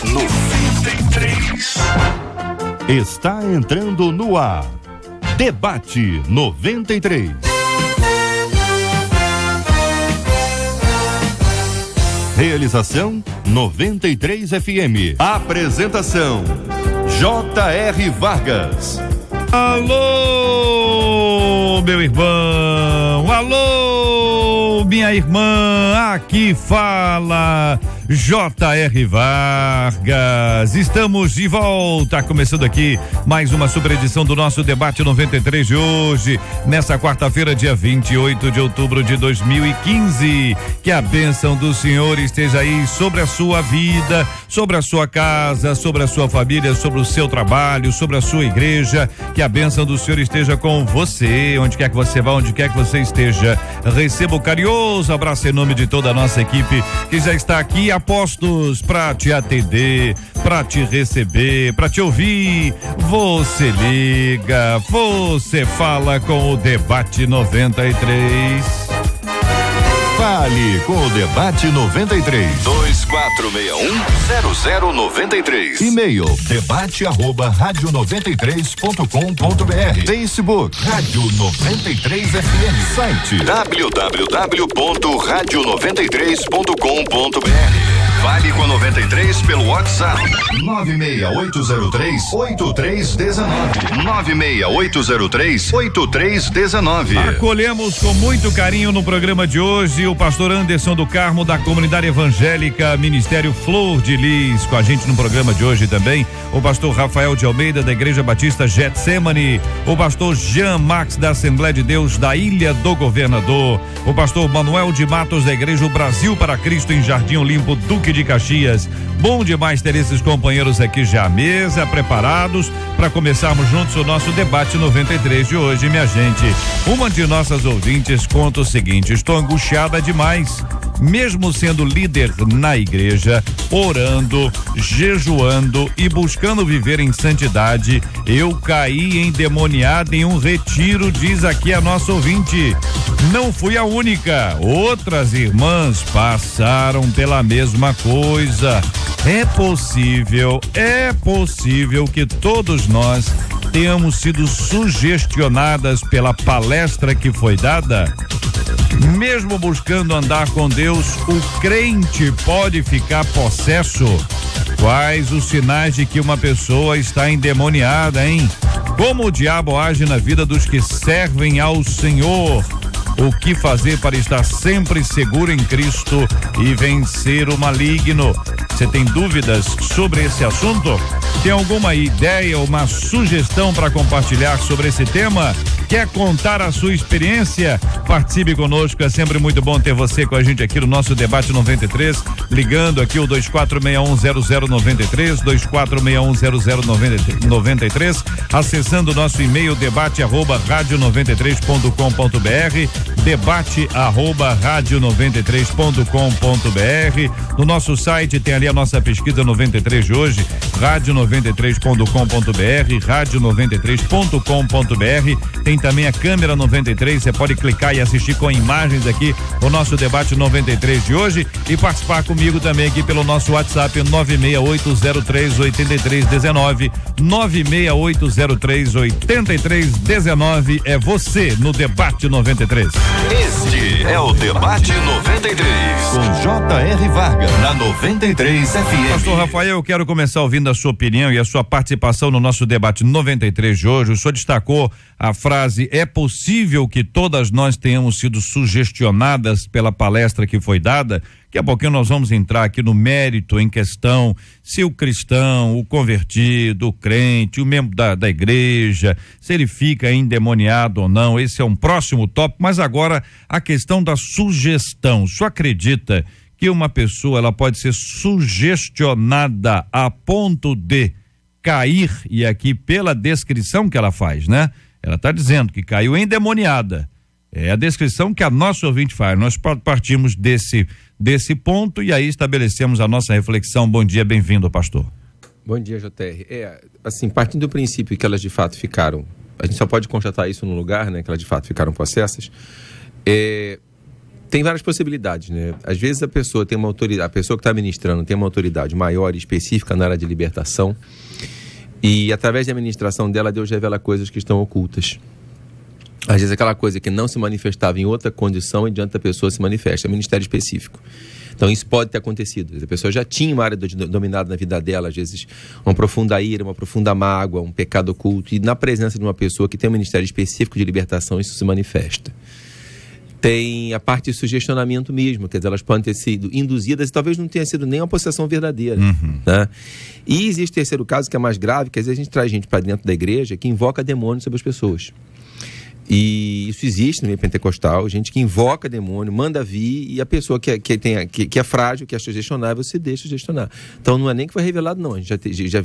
93. Está entrando no ar. Debate 93. Realização 93 FM. Apresentação J.R. Vargas. Alô, meu irmão, alô, minha irmã, aqui fala J.R. Vargas. Estamos de volta, começando aqui mais uma super edição do nosso Debate 93 de hoje, nessa quarta-feira, dia 28 de outubro de 2015. Que a bênção do Senhor esteja aí sobre a sua vida, sobre a sua casa, sobre a sua família, sobre o seu trabalho, sobre a sua igreja. Que a bênção do Senhor esteja com você, onde quer que você vá, onde quer que você esteja. Receba o carinhoso abraço em nome de toda a nossa equipe que já está aqui apostos para te atender, para te receber, para te ouvir. Você liga, você fala com o Debate 93. Fale com o Debate 93. 2461-0093. E-mail debate@radio93.com.br. Facebook Rádio 93 FM. Site www.radio93.com.br. Fale com a 93 pelo WhatsApp 96803-8319. 96803-8319. Acolhemos com muito carinho no programa de hoje o pastor Anderson do Carmo, da Comunidade Evangélica Ministério Flor de Lis. Com a gente no programa de hoje também o pastor Rafael de Almeida, da Igreja Batista Getsemane, o pastor Jean Max, da Assembleia de Deus da Ilha do Governador, o pastor Manuel de Matos, da Igreja Brasil para Cristo em Jardim Olimpo, Duque de Caxias. Bom demais ter esses companheiros aqui já à mesa, preparados para começarmos juntos o nosso Debate 93 de hoje, minha gente. Uma de nossas ouvintes conta o seguinte: estou angustiada demais, mesmo sendo líder na igreja, orando, jejuando e buscando viver em santidade, eu caí endemoniada em um retiro, diz aqui a nossa ouvinte. Não fui a única, outras irmãs passaram pela mesma coisa. É possível que todos nós tenhamos sido sugestionadas pela palestra que foi dada? Mesmo buscando andar com Deus, o crente pode ficar possesso? Quais os sinais de que uma pessoa está endemoniada, hein? Como o diabo age na vida dos que servem ao Senhor? O que fazer para estar sempre seguro em Cristo e vencer o maligno? Você tem dúvidas sobre esse assunto? Tem alguma ideia ou uma sugestão para compartilhar sobre esse tema? Quer contar a sua experiência? Participe conosco, é sempre muito bom ter você com a gente aqui no nosso Debate 93, ligando aqui o 2461-0093, 2461-0093, acessando o nosso e-mail debate@radio93.com.br, debate@radio93.com.br. No nosso site tem ali a nossa pesquisa 93 de hoje, radio93.com.br, radio93.com.br. Tem também a câmera 93, você pode clicar e assistir com imagens aqui o nosso Debate 93 de hoje e participar comigo também aqui pelo nosso WhatsApp 968038319, 968038319. É você no Debate 93. Este é o Debate 93 com J.R. Vargas na 93 FM. Pastor Rafael, eu quero começar ouvindo a sua opinião e a sua participação no nosso Debate 93 de hoje. O senhor destacou a frase: é possível que todas nós tenhamos sido sugestionadas pela palestra que foi dada. Daqui a pouquinho nós vamos entrar aqui no mérito em questão, se o cristão, o convertido, o crente, o membro da igreja, se ele fica endemoniado ou não. Esse é um próximo tópico, mas agora a questão da sugestão. O senhor acredita que uma pessoa ela pode ser sugestionada a ponto de cair, e aqui pela descrição que ela faz, né? Ela está dizendo que caiu endemoniada. É a descrição que a nossa ouvinte faz. Nós partimos desse ponto e aí estabelecemos a nossa reflexão. Bom dia, bem-vindo, pastor. Bom dia, JR. Assim, partindo do princípio que elas de fato ficaram, a gente só pode constatar isso no lugar, né, que elas de fato ficaram possessas, Tem várias possibilidades, né? Às vezes a pessoa tem uma autoridade, a pessoa que está ministrando tem uma autoridade maior e específica na área de libertação, e através da administração dela, Deus revela coisas que estão ocultas. Às vezes aquela coisa que não se manifestava em outra condição e diante da pessoa se manifesta, é um ministério específico. Então isso pode ter acontecido. A pessoa já tinha uma área dominada na vida dela, às vezes uma profunda ira, uma profunda mágoa, um pecado oculto, e na presença de uma pessoa que tem um ministério específico de libertação, isso se manifesta. Tem a parte de sugestionamento mesmo, quer dizer, elas podem ter sido induzidas e talvez não tenha sido nem uma possessão verdadeira. Né? E existe o terceiro caso, que é mais grave, que às vezes a gente traz gente para dentro da igreja que invoca demônios sobre as pessoas. E isso existe no meio pentecostal, gente que invoca demônio, manda vir, e a pessoa que é frágil, que é sugestionável, se deixa sugestionar. Então não é nem que foi revelado, não. A gente já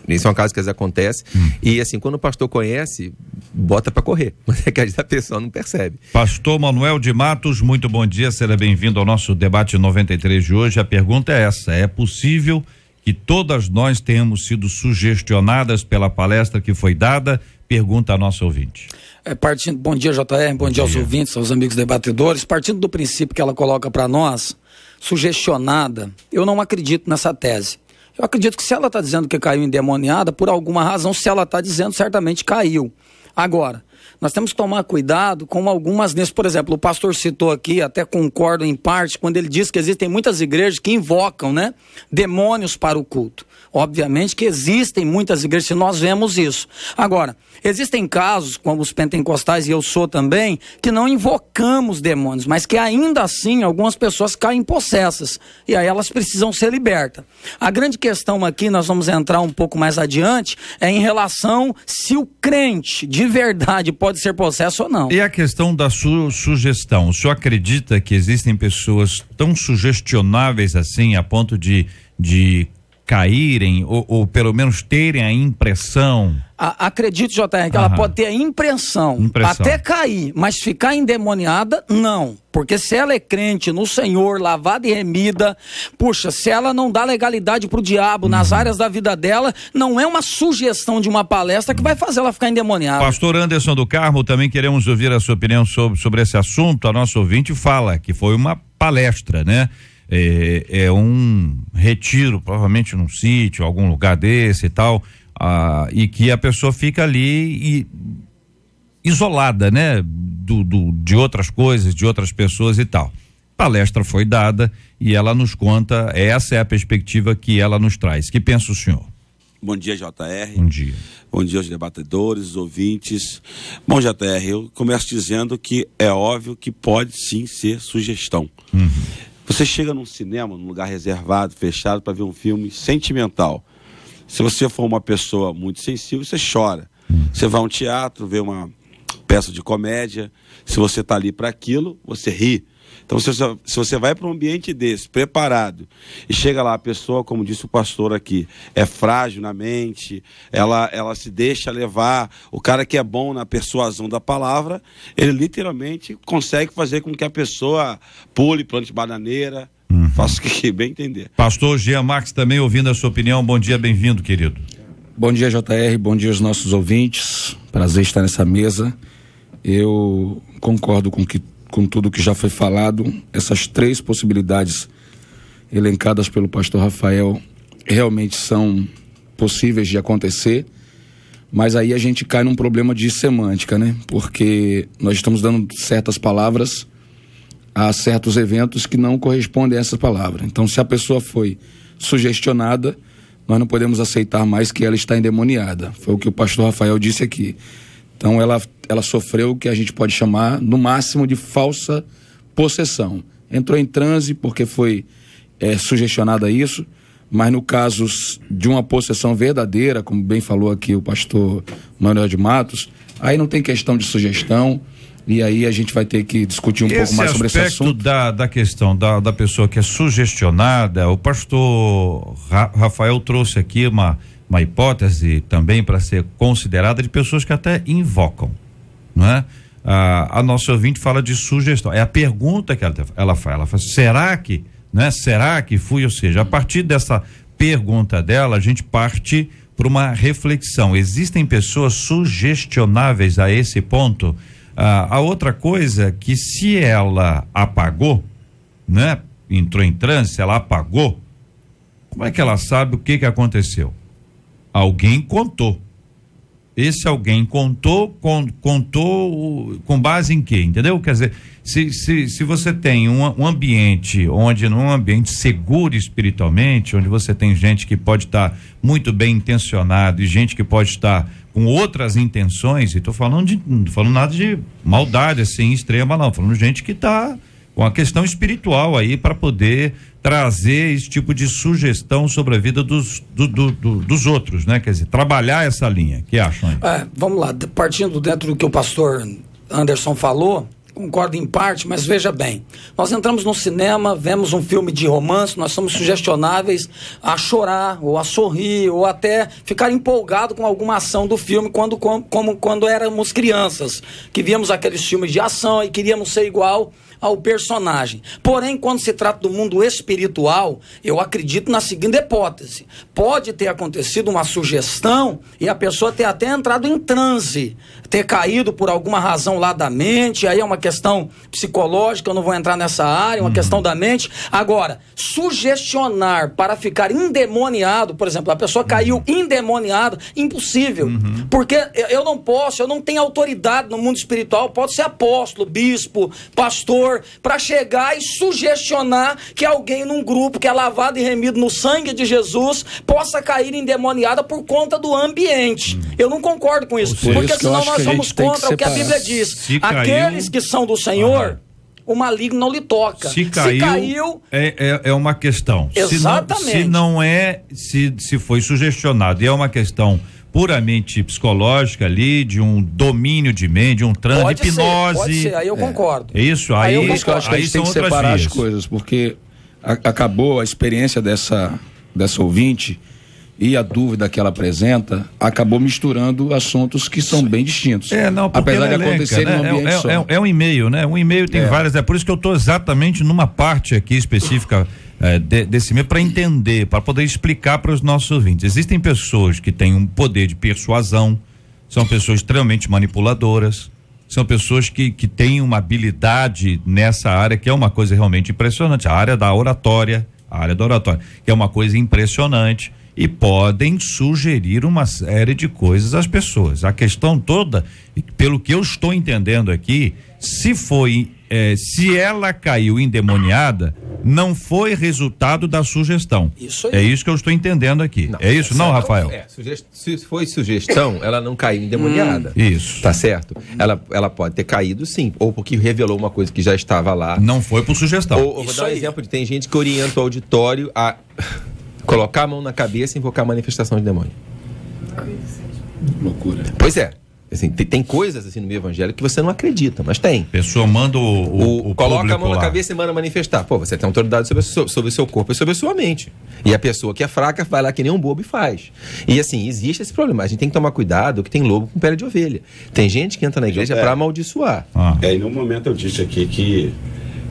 esse é um caso que às vezes acontece. E assim, quando o pastor conhece, bota para correr. Mas é que às vezes a pessoa não percebe. Pastor Manuel de Matos, muito bom dia, seja bem-vindo ao nosso debate 93 de hoje. A pergunta é essa: é possível que todas nós tenhamos sido sugestionadas pela palestra que foi dada? Pergunta a nossa ouvinte. Bom dia, JR, bom dia aos ouvintes, aos amigos debatedores. Partindo do princípio que ela coloca para nós, sugestionada, eu não acredito nessa tese. Eu acredito que se ela está dizendo que caiu endemoniada, por alguma razão, se ela está dizendo, certamente caiu. Agora, nós temos que tomar cuidado com algumas nesses. Por exemplo, o pastor citou aqui, até concordo em parte, quando ele diz que existem muitas igrejas que invocam, né, demônios para o culto. Obviamente que existem muitas igrejas que nós vemos isso. Agora, existem casos, como os pentecostais, e eu sou também, que não invocamos demônios, mas que ainda assim algumas pessoas caem possessas. E aí elas precisam ser libertas. A grande questão aqui, nós vamos entrar um pouco mais adiante, é em relação se o crente de verdade pode ser possesso ou não. E a questão da sugestão, o senhor acredita que existem pessoas tão sugestionáveis assim, a ponto de caírem ou pelo menos terem a impressão? Acredito, JR, que ela pode ter a impressão, até cair, mas ficar endemoniada, não. Porque se ela é crente no Senhor, lavada e remida, puxa, se ela não dá legalidade pro diabo nas áreas da vida dela, não é uma sugestão de uma palestra que vai fazer ela ficar endemoniada. Pastor Anderson do Carmo, também queremos ouvir a sua opinião sobre esse assunto. A nossa ouvinte fala que foi uma palestra, né? É um retiro, provavelmente num sítio, algum lugar desse e tal, e que a pessoa fica ali isolada, né? De outras coisas, de outras pessoas e tal. Palestra foi dada e ela nos conta, essa é a perspectiva que ela nos traz. Que pensa o senhor? Bom dia, JR. Bom dia. Bom dia aos debatedores, ouvintes. Bom, JR, eu começo dizendo que é óbvio que pode sim ser sugestão. Você chega num cinema, num lugar reservado, fechado, para ver um filme sentimental. Se você for uma pessoa muito sensível, você chora. Você vai a um teatro, vê uma peça de comédia. Se você está ali para aquilo, você ri. Então, se você vai para um ambiente desse, preparado, e chega lá, a pessoa, como disse o pastor aqui, é frágil na mente, ela se deixa levar. O cara que é bom na persuasão da palavra, ele literalmente consegue fazer com que a pessoa pule, plante bananeira, faça o que bem entender. Pastor Jean Marques, também ouvindo a sua opinião, bom dia, bem-vindo, querido. Bom dia, JR, bom dia aos nossos ouvintes, prazer estar nessa mesa. Eu concordo com tudo que já foi falado. Essas três possibilidades elencadas pelo pastor Rafael realmente são possíveis de acontecer, mas aí a gente cai num problema de semântica, né? Porque nós estamos dando certas palavras a certos eventos que não correspondem a essa palavra. Então, se a pessoa foi sugestionada, nós não podemos aceitar mais que ela está endemoniada. Foi o que o pastor Rafael disse aqui. Então ela sofreu o que a gente pode chamar, no máximo, de falsa possessão. Entrou em transe porque foi sugestionada a isso, mas no caso de uma possessão verdadeira, como bem falou aqui o pastor Manuel de Matos, aí não tem questão de sugestão, e aí a gente vai ter que discutir um pouco mais sobre esse assunto. Da questão da pessoa que é sugestionada, o pastor Rafael trouxe aqui uma hipótese também para ser considerada de pessoas que até invocam, não é? A nossa ouvinte fala de sugestão, é a pergunta que ela fala, será que, né? Será que fui? Ou seja, a partir dessa pergunta dela, a gente parte para uma reflexão. Existem pessoas sugestionáveis a esse ponto? A outra coisa que se ela apagou, né? Entrou em transe, ela apagou, como é que ela sabe o que aconteceu? Alguém contou. Esse alguém contou com base em quê? Entendeu? Quer dizer, se você tem um ambiente onde não é um ambiente seguro espiritualmente, onde você tem gente que pode estar muito bem intencionado e gente que pode estar com outras intenções, e não falando nada de maldade assim extrema, não, falando de gente que está com a questão espiritual aí para poder trazer esse tipo de sugestão sobre a vida dos outros, né? Quer dizer, trabalhar essa linha. O que acham aí? Vamos lá, partindo dentro do que o pastor Anderson falou, concordo em parte, mas veja bem, nós entramos no cinema, vemos um filme de romance, nós somos sugestionáveis a chorar, ou a sorrir, ou até ficar empolgado com alguma ação do filme quando éramos crianças, que víamos aqueles filmes de ação e queríamos ser igual ao personagem. Porém, quando se trata do mundo espiritual, eu acredito na seguinte hipótese: pode ter acontecido uma sugestão e a pessoa ter até entrado em transe, ter caído por alguma razão lá da mente, aí é uma questão psicológica, eu não vou entrar nessa área, uma questão da mente. Agora, sugestionar para ficar endemoniado, por exemplo, a pessoa caiu endemoniada, impossível, porque eu não tenho autoridade no mundo espiritual, pode ser apóstolo, bispo, pastor, para chegar e sugestionar que alguém num grupo que é lavado e remido no sangue de Jesus possa cair endemoniada por conta do ambiente. Eu não concordo com isso, porque senão nós vamos contra o que a Bíblia diz. Aqueles que são do Senhor, o maligno não lhe toca. Se caiu é uma questão. Exatamente. Se foi sugestionado e é uma questão puramente psicológica ali, de um domínio de mente, de um transe, de hipnose. Pode ser, aí eu concordo. É isso, aí eu acho que a gente tem que separar as coisas, porque acabou a experiência dessa ouvinte e a dúvida que ela apresenta acabou misturando assuntos que são bem distintos. Apesar de acontecer no ambiente só. É um e-mail, né? Um e-mail tem várias, é por isso que eu estou exatamente numa parte aqui específica desse e-mail para entender, para poder explicar para os nossos ouvintes. Existem pessoas que têm um poder de persuasão, são pessoas extremamente manipuladoras, são pessoas que têm uma habilidade nessa área que é uma coisa realmente impressionante, a área da oratória, que é uma coisa impressionante, e podem sugerir uma série de coisas às pessoas. A questão toda, pelo que eu estou entendendo aqui, se ela caiu endemoniada, não foi resultado da sugestão. Isso aí. É isso que eu estou entendendo aqui. Não, é isso, não, Rafael? Se foi sugestão, ela não caiu endemoniada. Isso. Tá certo? Ela pode ter caído, sim, ou porque revelou uma coisa que já estava lá. Não foi por sugestão. Ou vou dar um exemplo de tem gente que orienta o auditório a colocar a mão na cabeça e invocar a manifestação de demônio. Loucura. Pois é. Assim, tem coisas assim no meio evangélico que você não acredita, mas tem. A pessoa manda o coloca a mão na cabeça e manda manifestar. Pô, você tem autoridade sobre o seu corpo e sobre a sua mente. E a pessoa que é fraca vai lá que nem um bobo e faz. E assim, existe esse problema. A gente tem que tomar cuidado que tem lobo com pele de ovelha. Tem gente que entra na igreja para amaldiçoar. E no momento eu disse aqui que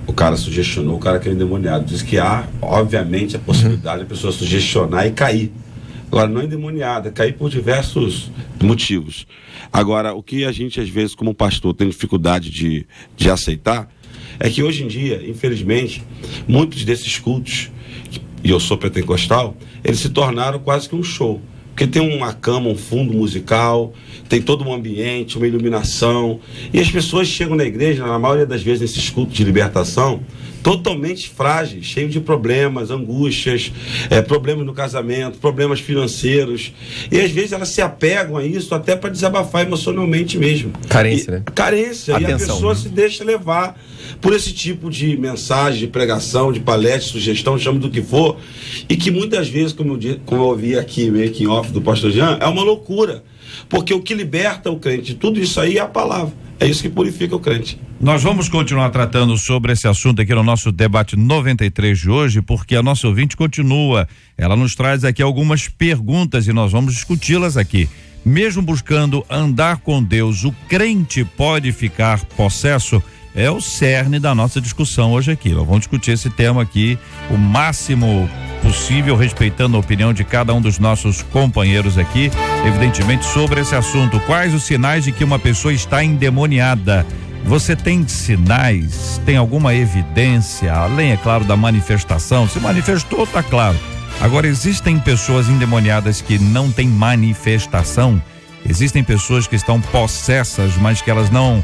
o cara sugestionou, o cara que é endemoniado. Diz que há, obviamente, a possibilidade da pessoa sugestionar e cair. Agora, não é endemoniada, é cair por diversos motivos. Agora, o que a gente, às vezes, como pastor, tem dificuldade de aceitar, é que hoje em dia, infelizmente, muitos desses cultos, e eu sou pentecostal, eles se tornaram quase que um show. Porque tem uma cama, um fundo musical, tem todo um ambiente, uma iluminação. E as pessoas chegam na igreja, na maioria das vezes, nesses cultos de libertação, totalmente frágeis, cheios de problemas, angústias, problemas no casamento, problemas financeiros. E às vezes elas se apegam a isso até para desabafar emocionalmente mesmo. Carência, né? Carência. Atenção, e a pessoa se deixa levar por esse tipo de mensagem, de pregação, de palestra, sugestão, chame do que for, e que muitas vezes, como eu ouvi aqui, making off do pastor Jean, é uma loucura. Porque o que liberta o crente de tudo isso aí é a palavra. É isso que purifica o crente. Nós vamos continuar tratando sobre esse assunto aqui no nosso debate 93 de hoje, porque a nossa ouvinte continua. Ela nos traz aqui algumas perguntas e nós vamos discuti-las aqui. Mesmo buscando andar com Deus, o crente pode ficar possesso? É o cerne da nossa discussão hoje aqui. Nós vamos discutir esse tema aqui o máximo possível, respeitando a opinião de cada um dos nossos companheiros aqui, evidentemente, sobre esse assunto. Quais os sinais de que uma pessoa está endemoniada? Você tem sinais? Tem alguma evidência? Além, é claro, da manifestação. Se manifestou, tá claro. Agora, existem pessoas endemoniadas que não têm manifestação? Existem pessoas que estão possessas, mas que elas não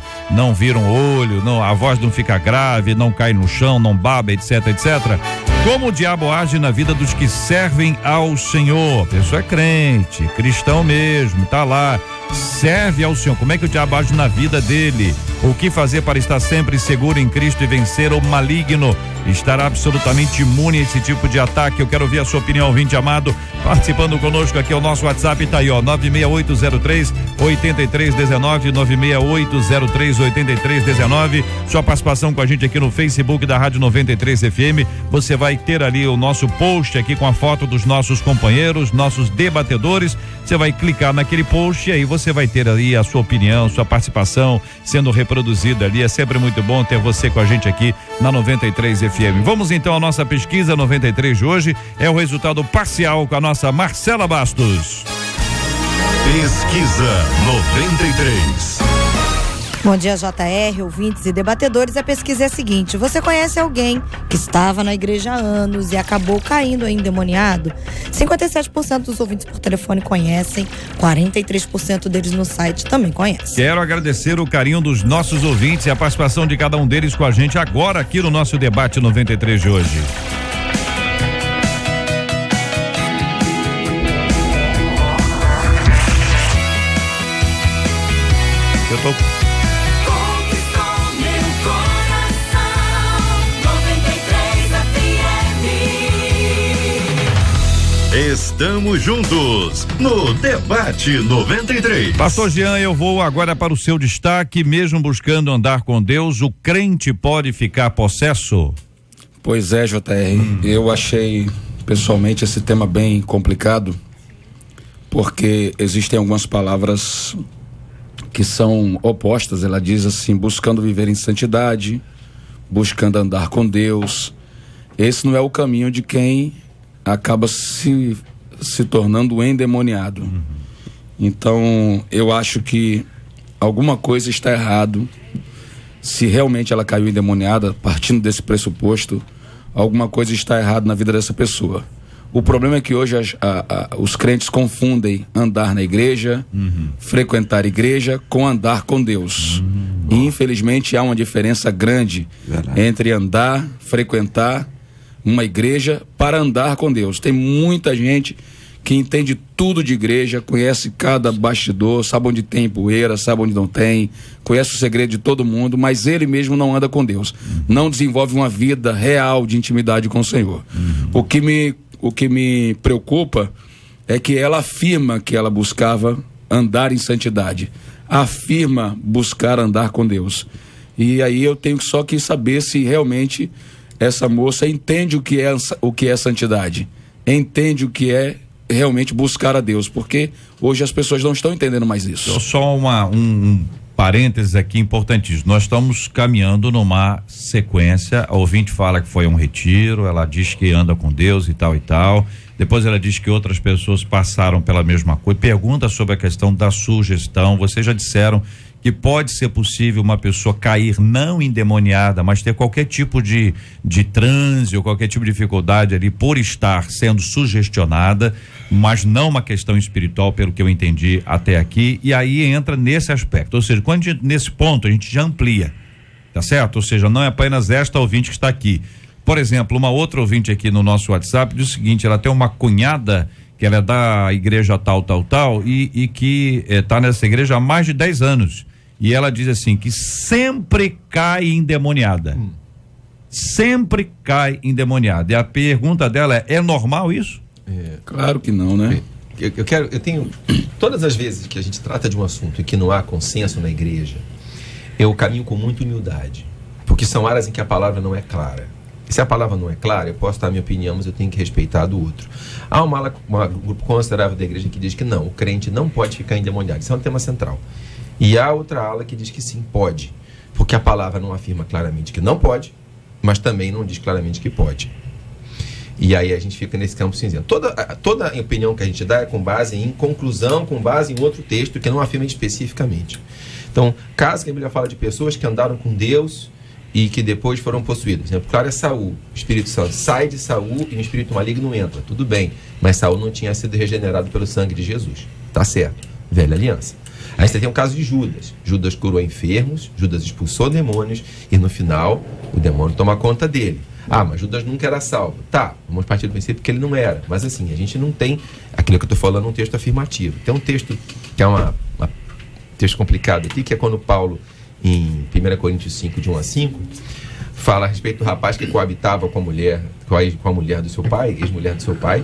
viram olho, a voz não fica grave, não cai no chão, não baba, etc, etc. Como o diabo age na vida dos que servem ao Senhor? A pessoa é crente, cristão mesmo, tá lá, serve ao Senhor. Como é que o diabo age na vida dele? O que fazer para estar sempre seguro em Cristo e vencer o maligno? Estar absolutamente imune a esse tipo de ataque? Eu quero ouvir a sua opinião, ouvinte amado, participando conosco aqui. O nosso WhatsApp tá aí, ó, 96803-8319, 96803-8319. Sua participação com a gente aqui no Facebook da Rádio 93 FM. Você vai ter ali o nosso post aqui com a foto dos nossos companheiros, nossos debatedores. Você vai clicar naquele post e aí você vai ter ali a sua opinião, sua participação sendo reproduzida ali. É sempre muito bom ter você com a gente aqui na 93 FM. Vamos então à nossa pesquisa 93 de hoje. É o resultado parcial com a nossa Marcela Bastos. Pesquisa 93. Bom dia, JR, ouvintes e debatedores. A pesquisa é a seguinte: você conhece alguém que estava na igreja há anos e acabou caindo endemoniado? 57% dos ouvintes por telefone conhecem, 43% deles no site também conhecem. Quero agradecer o carinho dos nossos ouvintes e a participação de cada um deles com a gente agora aqui no nosso debate 93 de hoje. Eu tô Estamos juntos no Debate 93. Pastor Jean, eu vou agora para o seu destaque. Mesmo buscando andar com Deus, o crente pode ficar possesso? Pois é, JR, eu achei pessoalmente esse tema bem complicado, porque existem algumas palavras que são opostas. Ela diz assim: buscando viver em santidade, buscando andar com Deus. Esse não é o caminho de quem acaba se tornando endemoniado. Então, eu acho que alguma coisa está errado. Se realmente ela caiu endemoniada, partindo desse pressuposto, alguma coisa está errada na vida dessa pessoa. O problema é que hoje os crentes confundem andar na igreja, frequentar a igreja, com andar com Deus. E infelizmente há uma diferença grande entre andar, frequentar uma igreja para andar com Deus. Tem muita gente que entende tudo de igreja, conhece cada bastidor, sabe onde tem poeira, sabe onde não tem, conhece o segredo de todo mundo, mas ele mesmo não anda com Deus, não desenvolve uma vida real de intimidade com o Senhor. O que me preocupa é que ela afirma que ela buscava andar em santidade, afirma buscar andar com Deus, e aí eu tenho só que saber se realmente essa moça entende o que é santidade, entende o que é realmente buscar a Deus, porque hoje as pessoas não estão entendendo mais isso. Só um parênteses aqui importantíssimo. Nós estamos caminhando numa sequência. A ouvinte fala que foi um retiro, ela diz que anda com Deus e tal e tal. Depois ela diz que outras pessoas passaram pela mesma coisa. Pergunta sobre a questão da sugestão. Vocês já disseram que pode ser possível uma pessoa cair não endemoniada, mas ter qualquer tipo de transe ou qualquer tipo de dificuldade ali por estar sendo sugestionada, mas não uma questão espiritual, pelo que eu entendi até aqui. E aí entra nesse aspecto, ou seja, quando nesse ponto a gente já amplia, tá certo? Ou seja, não é apenas esta ouvinte que está aqui. Por exemplo, uma outra ouvinte aqui no nosso WhatsApp diz o seguinte: ela tem uma cunhada que ela é da igreja tal e que está nessa igreja há mais de 10 anos. E ela diz assim, que sempre cai endemoniada. Sempre cai endemoniada. E a pergunta dela é normal isso? Claro que não, né? Eu tenho, todas as vezes que a gente trata de um assunto e que não há consenso na igreja, eu caminho com muita humildade, porque são áreas em que a palavra não é clara. E se a palavra não é clara, eu posso dar a minha opinião, mas eu tenho que respeitar a do outro. Há um grupo considerável da igreja que diz que não, o crente não pode ficar endemoniado. Isso é um tema central. E há outra ala que diz que sim, pode, porque a palavra não afirma claramente que não pode, mas também não diz claramente que pode. E aí a gente fica nesse campo cinzento. Toda a opinião que a gente dá é com base em conclusão, com base em outro texto que não afirma especificamente. Então, caso que a Bíblia fala de pessoas que andaram com Deus e que depois foram possuídos. Claro, é Saul. O Espírito Santo sai de Saul e o espírito maligno entra. Tudo bem. Mas Saul não tinha sido regenerado pelo sangue de Jesus. Tá certo. Velha aliança. Aí você tem o caso de Judas. Judas curou enfermos, Judas expulsou demônios e no final o demônio toma conta dele. Mas Judas nunca era salvo. Tá, vamos partir do princípio que ele não era. Mas assim, a gente não tem aquilo que eu estou falando, um texto afirmativo. Tem um texto que é um texto complicado aqui, que é quando Paulo, em 1 Coríntios 5, de 1 a 5, fala a respeito do rapaz que coabitava com a mulher do seu pai, ex-mulher do seu pai,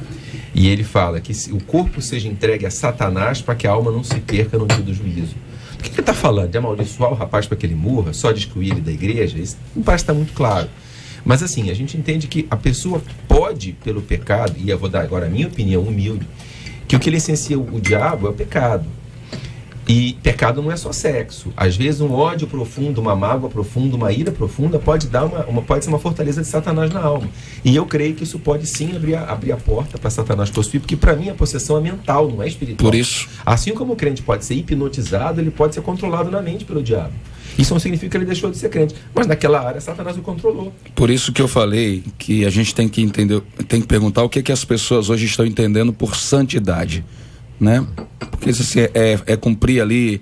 e ele fala que o corpo seja entregue a Satanás para que a alma não se perca no dia do juízo. O que ele está falando? De amaldiçoar o rapaz para que ele morra? Só de excluir ele da igreja? Isso não parece estar muito claro. Mas assim, a gente entende que a pessoa pode, pelo pecado, e eu vou dar agora a minha opinião humilde, que o que licencia o diabo é o pecado. E pecado não é só sexo. Às vezes um ódio profundo, uma mágoa profunda, uma ira profunda pode ser uma fortaleza de Satanás na alma. E eu creio que isso pode sim abrir a porta para Satanás possuir, porque para mim a possessão é mental, não é espiritual. Por isso. Assim como o crente pode ser hipnotizado, ele pode ser controlado na mente pelo diabo. Isso não significa que ele deixou de ser crente, mas naquela área Satanás o controlou. Por isso que eu falei que a gente tem que entender, tem que perguntar o que as pessoas hoje estão entendendo por santidade, né? Porque se é cumprir ali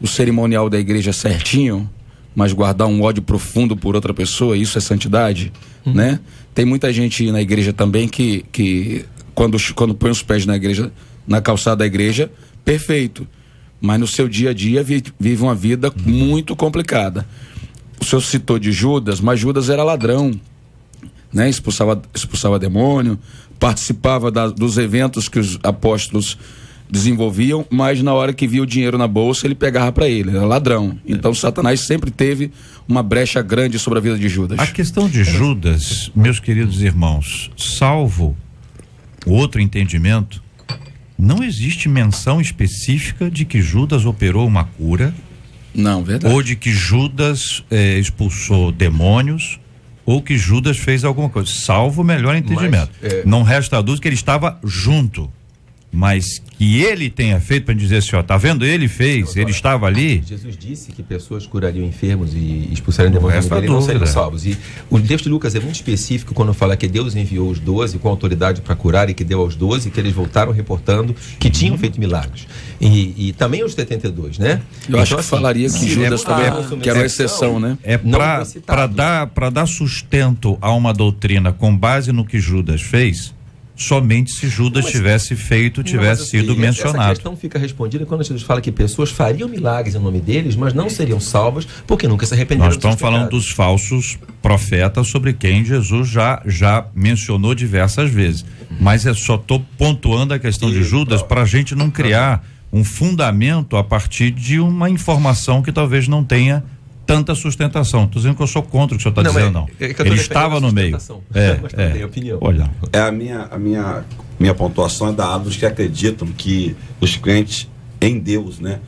o cerimonial da igreja certinho, mas guardar um ódio profundo por outra pessoa, isso é santidade, né? Tem muita gente na igreja também que quando põe os pés na igreja, na calçada da igreja, perfeito, mas no seu dia a dia vive uma vida muito complicada. O senhor citou de Judas, mas Judas era ladrão, né? Expulsava demônio, participava dos eventos que os apóstolos desenvolviam, mas na hora que via o dinheiro na bolsa, ele pegava para ele, era ladrão. Então Satanás sempre teve uma brecha grande sobre a vida de Judas. A questão de Judas, meus queridos irmãos, salvo outro entendimento, não existe menção específica de que Judas operou uma cura. Não, verdade. Ou de que Judas expulsou demônios, ou que Judas fez alguma coisa, salvo o melhor entendimento. Não resta dúvida que ele estava junto. Mas que ele tenha feito para dizer assim, ó, tá vendo? Ele fez, ele estava ali. Jesus disse que pessoas curariam enfermos e expulsariam demônios dele e não seriam salvos. E o texto de Lucas é muito específico quando fala que Deus enviou os 12 com autoridade para curar e que deu aos 12, que eles voltaram reportando que tinham feito milagres. E também os 72, né? Eu acho que falaria que Judas também que era uma exceção, né? É para dar sustento a uma doutrina com base no que Judas fez, somente se Judas tivesse sido mencionado. Essa questão fica respondida quando Jesus fala que pessoas fariam milagres em nome deles, mas não seriam salvas porque nunca se arrependeram. Nós estamos falando dos falsos profetas sobre quem Jesus já mencionou diversas vezes. Mas só estou pontuando a questão de Judas para a gente não criar um fundamento a partir de uma informação que talvez não tenha tanta sustentação. Estou dizendo que eu sou contra o que o senhor está dizendo, não. Ele estava no meio. Tem opinião. Olha. A minha pontuação é da dos que acreditam que os crentes em Deus, né?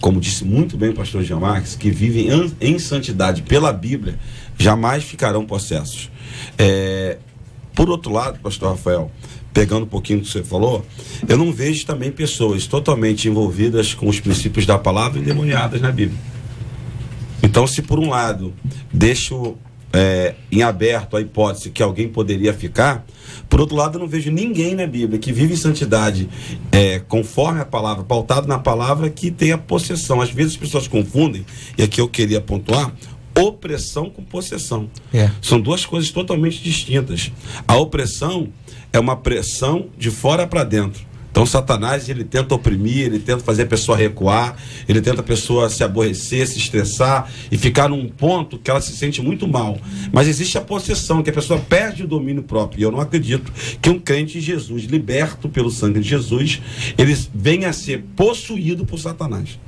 Como disse muito bem o pastor Jean Marques, que vivem em santidade pela Bíblia, jamais ficarão possessos. Por outro lado, pastor Rafael, pegando um pouquinho do que você falou, eu não vejo também pessoas totalmente envolvidas com os princípios da palavra endemoniadas na Bíblia. Então, se por um lado deixo em aberto a hipótese que alguém poderia ficar, por outro lado eu não vejo ninguém na Bíblia que vive em santidade conforme a palavra, pautado na palavra, que tenha possessão. Às vezes as pessoas confundem, e aqui eu queria pontuar, opressão com possessão. São duas coisas totalmente distintas. A opressão é uma pressão de fora para dentro. Então Satanás, ele tenta oprimir, ele tenta fazer a pessoa recuar, ele tenta a pessoa se aborrecer, se estressar e ficar num ponto que ela se sente muito mal. Mas existe a possessão, que a pessoa perde o domínio próprio. E eu não acredito que um crente em Jesus, liberto pelo sangue de Jesus, ele venha a ser possuído por Satanás.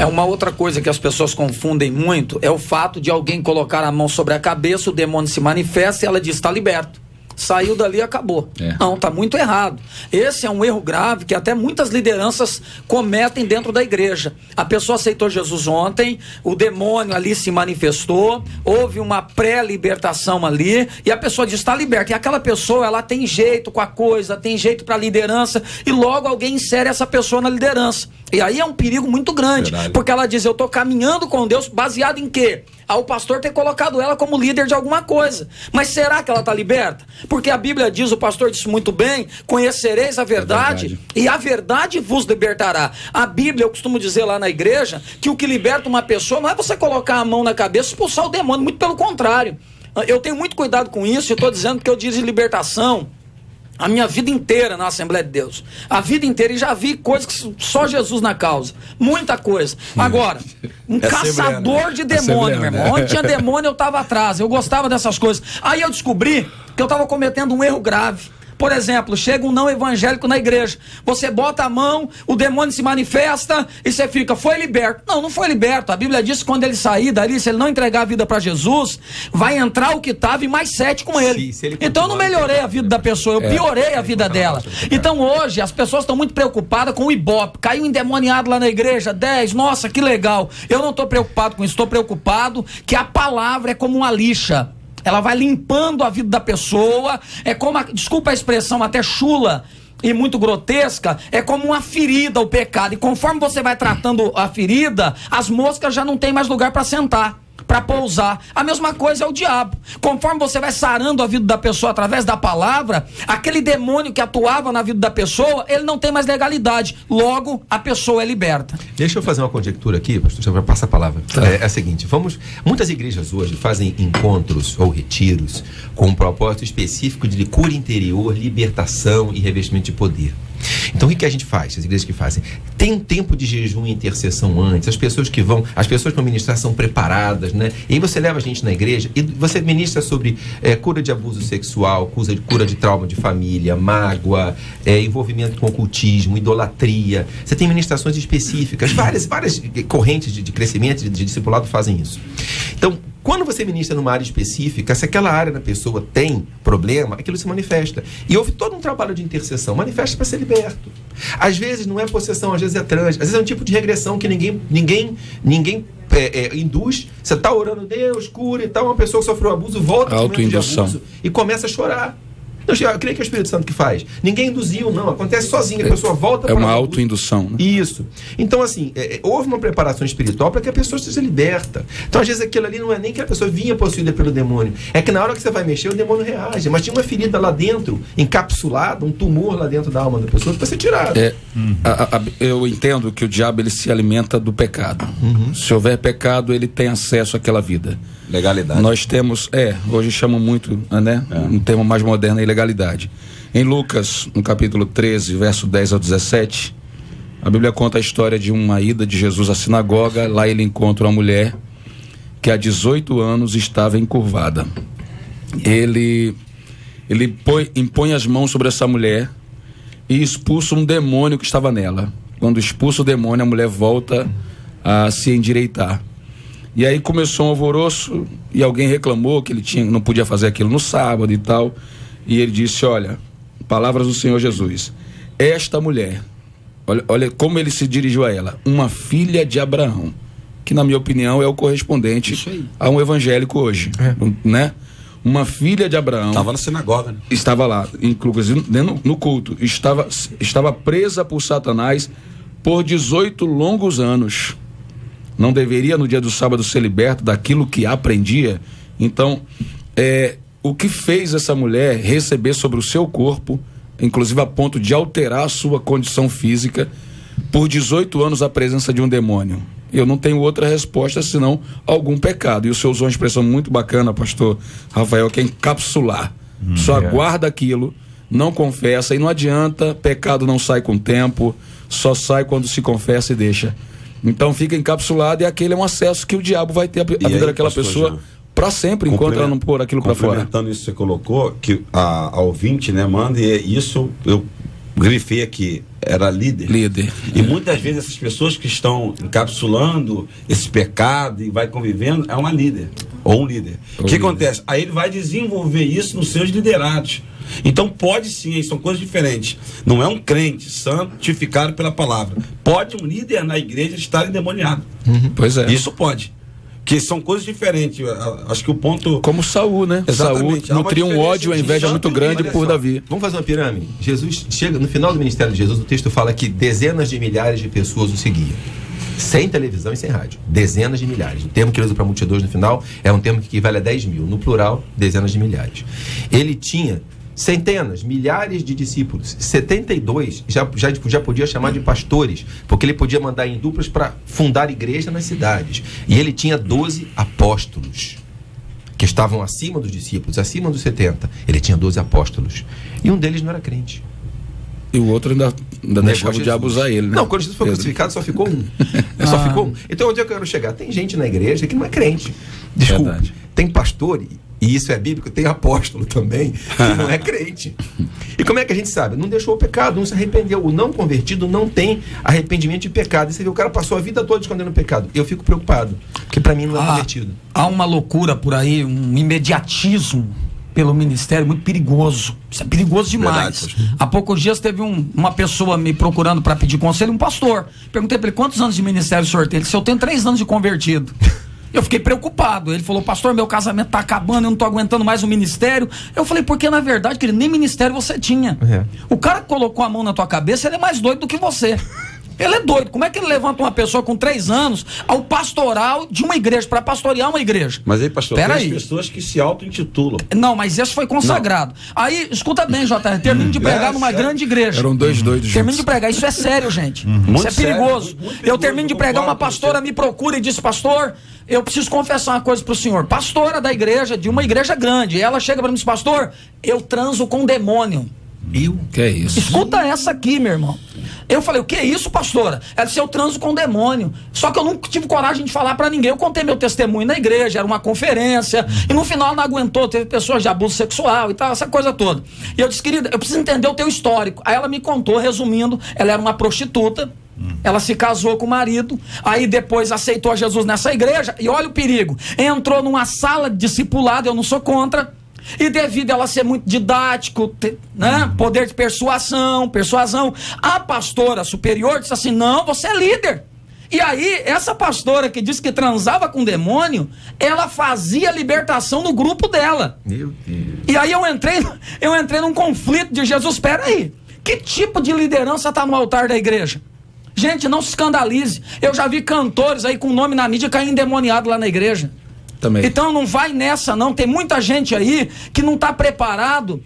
Uma outra coisa que as pessoas confundem muito é o fato de alguém colocar a mão sobre a cabeça, o demônio se manifesta e ela diz, está liberto. saiu dali e acabou. Não, tá muito errado. Esse é um erro grave que até muitas lideranças cometem dentro da igreja. A pessoa aceitou Jesus ontem, o demônio ali se manifestou, houve uma pré-libertação ali, e a pessoa diz, está liberta. E aquela pessoa, ela tem jeito com a coisa, tem jeito para liderança, e logo alguém insere essa pessoa na liderança. E aí é um perigo muito grande, porque ela diz, eu tô caminhando com Deus baseado em quê? O pastor ter colocado ela como líder de alguma coisa. Mas será que ela está liberta? Porque a Bíblia diz, o pastor disse muito bem, conhecereis a verdade, e a verdade vos libertará. A Bíblia, eu costumo dizer lá na igreja, que o que liberta uma pessoa não é você colocar a mão na cabeça e expulsar o demônio, muito pelo contrário. Eu tenho muito cuidado com isso, eu estou dizendo que eu dirijo libertação a minha vida inteira na Assembleia de Deus. A vida inteira, e já vi coisas que só Jesus na causa. Muita coisa. Agora, um caçador de demônio, meu irmão. Onde tinha demônio, eu estava atrás. Eu gostava dessas coisas. Aí eu descobri que eu estava cometendo um erro grave. Por exemplo, chega um não evangélico na igreja, você bota a mão, o demônio se manifesta e você fica, foi liberto. Não, não foi liberto. A Bíblia diz que quando ele sair dali, se ele não entregar a vida para Jesus, vai entrar o que estava e mais 7 com ele. Então eu não melhorei a vida da pessoa, eu piorei a vida dela. Então hoje as pessoas estão muito preocupadas com o Ibope. Caiu um endemoniado lá na igreja, 10, nossa, que legal. Eu não estou preocupado com isso, estou preocupado que a palavra é como uma lixa. Ela vai limpando a vida da pessoa, é como, desculpa a expressão até chula e muito grotesca, é como uma ferida o pecado, e conforme você vai tratando a ferida, as moscas já não tem mais lugar para sentar, para pousar. A mesma coisa é o diabo. Conforme você vai sarando a vida da pessoa através da palavra, aquele demônio que atuava na vida da pessoa, ele não tem mais legalidade, logo a pessoa é liberta. Deixa eu fazer uma conjectura aqui, pastor, já vai passar a palavra. É a seguinte, muitas igrejas hoje fazem encontros ou retiros com um propósito específico de cura interior, libertação e revestimento de poder. Então o que a gente faz, as igrejas que fazem? Tem um tempo de jejum e intercessão antes, as pessoas para ministrar são preparadas, né? E aí você leva a gente na igreja e você ministra sobre cura de abuso sexual, cura de trauma de família, mágoa, envolvimento com ocultismo, idolatria. Você tem ministrações específicas, várias correntes de crescimento, de discipulado fazem isso. Então, quando você ministra numa área específica, se aquela área da pessoa tem problema, aquilo se manifesta. E houve todo um trabalho de intercessão. Manifesta para ser liberto. Às vezes não é possessão, às vezes é transe, às vezes é um tipo de regressão que ninguém induz. Você está orando, Deus, cura e tal, uma pessoa que sofreu abuso, volta ao momento de abuso e começa a chorar. Eu creio que é o Espírito Santo que faz. Ninguém induziu, não. Acontece sozinho, a pessoa volta para uma autoindução, né? Isso. Então, assim, houve uma preparação espiritual para que a pessoa seja liberta. Então, às vezes, aquilo ali não é nem que a pessoa vinha possuída pelo demônio. É que na hora que você vai mexer, o demônio reage. Mas tinha uma ferida lá dentro, encapsulada, um tumor lá dentro da alma da pessoa que vai ser tirado. Eu entendo que o diabo ele se alimenta do pecado. Se houver pecado, ele tem acesso àquela vida. Legalidade. Nós temos, hoje chamam muito, né? Um termo mais moderno é ilegalidade. Em Lucas, no capítulo 13, verso 10 ao 17, a Bíblia conta a história de uma ida de Jesus à sinagoga. Lá ele encontra uma mulher que há 18 anos estava encurvada. Ele impõe as mãos sobre essa mulher e expulsa um demônio que estava nela. Quando expulsa o demônio, a mulher volta a se endireitar. E aí começou um alvoroço e alguém reclamou que ele não podia fazer aquilo no sábado e tal. E ele disse, olha, palavras do Senhor Jesus, esta mulher, olha como ele se dirigiu a ela, uma filha de Abraão, que na minha opinião é o correspondente a um evangélico hoje, né? Uma filha de Abraão. Estava na sinagoga, né? Estava lá, inclusive no culto, estava presa por Satanás por 18 longos anos. Não deveria no dia do sábado ser liberto daquilo que aprendia? Então, o que fez essa mulher receber sobre o seu corpo, inclusive a ponto de alterar a sua condição física, por 18 anos a presença de um demônio? Eu não tenho outra resposta senão algum pecado. E o senhor usou uma expressão muito bacana, pastor Rafael, que é encapsular. Só guarda aquilo, não confessa, e não adianta, pecado não sai com o tempo, só sai quando se confessa e deixa. Então fica encapsulado e aquele é um acesso que o diabo vai ter a vida daquela pessoa para sempre, enquanto ela não pôr aquilo para fora. Complementando isso que você colocou, que a ouvinte, né, manda, e isso eu grifei aqui, era líder. Líder. E muitas vezes essas pessoas que estão encapsulando esse pecado e vai convivendo, é uma líder, ou um líder. O que acontece? Aí ele vai desenvolver isso nos seus liderados. Então pode sim, são coisas diferentes. Não é um crente santificado pela palavra. Pode um líder na igreja estar endemoniado. Pois é. Isso pode. Que são coisas diferentes. Acho que o ponto... Como Saul, né? Exatamente. Saul nutria um ódio, a inveja muito grande por Davi. Vamos fazer uma pirâmide. Jesus chega, no final do ministério de Jesus, o texto fala que dezenas de milhares de pessoas o seguiam. Sem televisão e sem rádio. Dezenas de milhares. O termo que ele usa para multidões no final é um termo que equivale a 10 mil. No plural, dezenas de milhares. Ele tinha centenas, milhares de discípulos. 72 já podia chamar de pastores, porque ele podia mandar em duplas para fundar igreja nas cidades. E ele tinha 12 apóstolos, que estavam acima dos discípulos, acima dos 70. Ele tinha 12 apóstolos. E um deles não era crente. E o outro ainda deixava o diabo usar ele, né? Não, quando Jesus foi crucificado, só ficou um. Só ficou um. Então, onde eu quero chegar? Tem gente na igreja que não é crente. Desculpa. Verdade. Tem pastor, e isso é bíblico, tem apóstolo também, que não é crente. E como é que a gente sabe? Não deixou o pecado, não se arrependeu. O não convertido não tem arrependimento de pecado. E você vê, o cara passou a vida toda escondendo o pecado. Eu fico preocupado, porque para mim não é convertido. Há uma loucura por aí, um imediatismo pelo ministério muito perigoso. Isso é perigoso demais. Verdade. Há poucos dias teve uma pessoa me procurando para pedir conselho, um pastor. Perguntei para ele quantos anos de ministério o senhor tem. Ele disse: eu tenho 3 anos de convertido. Eu fiquei preocupado. Ele falou: pastor, meu casamento tá acabando, eu não tô aguentando mais o ministério. Eu falei: porque na verdade, querido, nem ministério você tinha. O cara que colocou a mão na tua cabeça, ele é mais doido do que você. Ele é doido. Como é que ele levanta uma pessoa com 3 anos ao pastoral de uma igreja, para pastorear uma igreja? Mas aí, pastor, Pera tem aí. as pessoas que se auto-intitulam. Não, mas esse foi consagrado. Aí, escuta bem, JR, termino de pregar numa grande igreja. Eram 2 doidos Termino juntos. de pregar, isso é sério, gente. Isso Muito é sério, perigoso. muito Eu perigoso, termino de eu pregar, uma concordo com pastora me procura e diz: pastor, eu preciso confessar uma coisa pro senhor. Pastora da igreja, de uma igreja grande. Ela chega pra mim e diz: pastor, eu transo com demônio. Que é isso? Escuta essa aqui, meu irmão. Eu falei: o que é isso, pastora? Ela disse: eu transo com demônio. Só que eu nunca tive coragem de falar pra ninguém. Eu contei meu testemunho na igreja, era uma conferência, e no final ela não aguentou, teve pessoas de abuso sexual e tal, essa coisa toda. E eu disse: querida, eu preciso entender o teu histórico. Aí ela me contou, resumindo, ela era uma prostituta, ela se casou com o marido, aí depois aceitou a Jesus nessa igreja, e olha o perigo, entrou numa sala de discipulado, eu não sou contra. E devido a ela ser muito didático, né? Poder de persuasão, a pastora superior disse assim: não, você é líder. E aí, essa pastora que disse que transava com demônio, ela fazia libertação no grupo dela. Meu Deus. E aí eu entrei num conflito de Jesus. Espera aí, que tipo de liderança está no altar da igreja? Gente, não se escandalize. Eu já vi cantores aí com nome na mídia cair endemoniado lá na igreja. Também. Então não vai nessa não, tem muita gente aí que não está preparado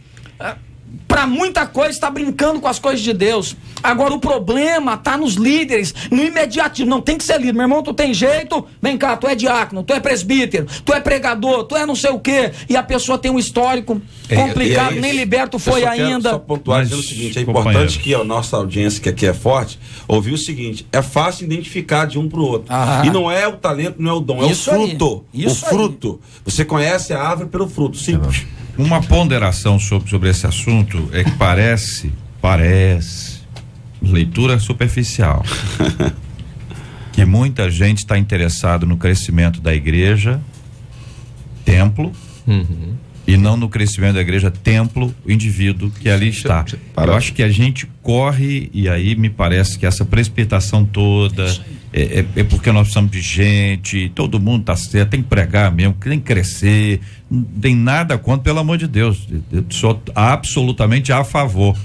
para muita coisa, está brincando com as coisas de Deus. Agora o problema está nos líderes, no imediatismo. Não tem que ser líder, meu irmão, tu tem jeito, vem cá, tu é diácono, tu é presbítero, tu é pregador, tu é não sei o quê, e a pessoa tem um histórico complicado, nem liberto foi ainda. Só pontuar dizendo o seguinte: é importante que a nossa audiência, que aqui é forte, ouvir o seguinte: é fácil identificar de um para o outro. E não é o talento, não é o dom, é Isso o fruto. aí. Isso o fruto. Você conhece a árvore pelo fruto, simples. Uma ponderação sobre esse assunto é que parece, leitura superficial, que muita gente está interessada no crescimento da igreja, templo, e não no crescimento da igreja, templo, o indivíduo que ali está. Eu acho que a gente corre, e aí me parece que essa precipitação toda é porque nós precisamos de gente, todo mundo está certo, tem que pregar mesmo, tem que crescer, não tem nada contra, pelo amor de Deus, eu sou absolutamente a favor,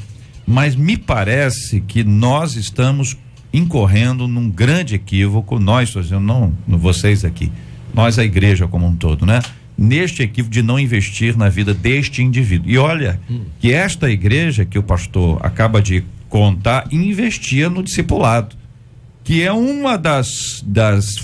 mas me parece que nós estamos incorrendo num grande equívoco, nós, estou dizendo, não vocês aqui, nós, a igreja como um todo, né? Neste equívoco de não investir na vida deste indivíduo. E olha, que esta igreja que o pastor acaba de contar, investia no discipulado, que é uma das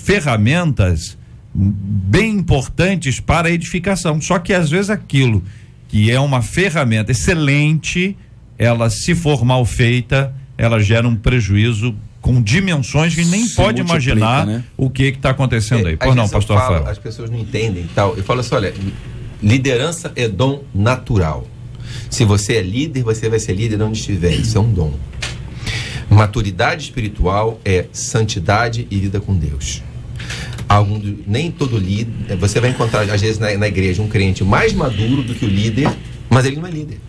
ferramentas bem importantes para a edificação. Só que às vezes aquilo que é uma ferramenta excelente, ela, se for mal feita, ela gera um prejuízo com dimensões que nem pode imaginar, né? O que está acontecendo aí. Pois não, pastor Rafael. As pessoas não entendem e tal. Eu falo assim: olha, liderança é dom natural. Se você é líder, você vai ser líder onde estiver. Isso é um dom. Maturidade espiritual é santidade e vida com Deus. Nem todo líder... Você vai encontrar, às vezes, na igreja, um crente mais maduro do que o líder, mas ele não é líder.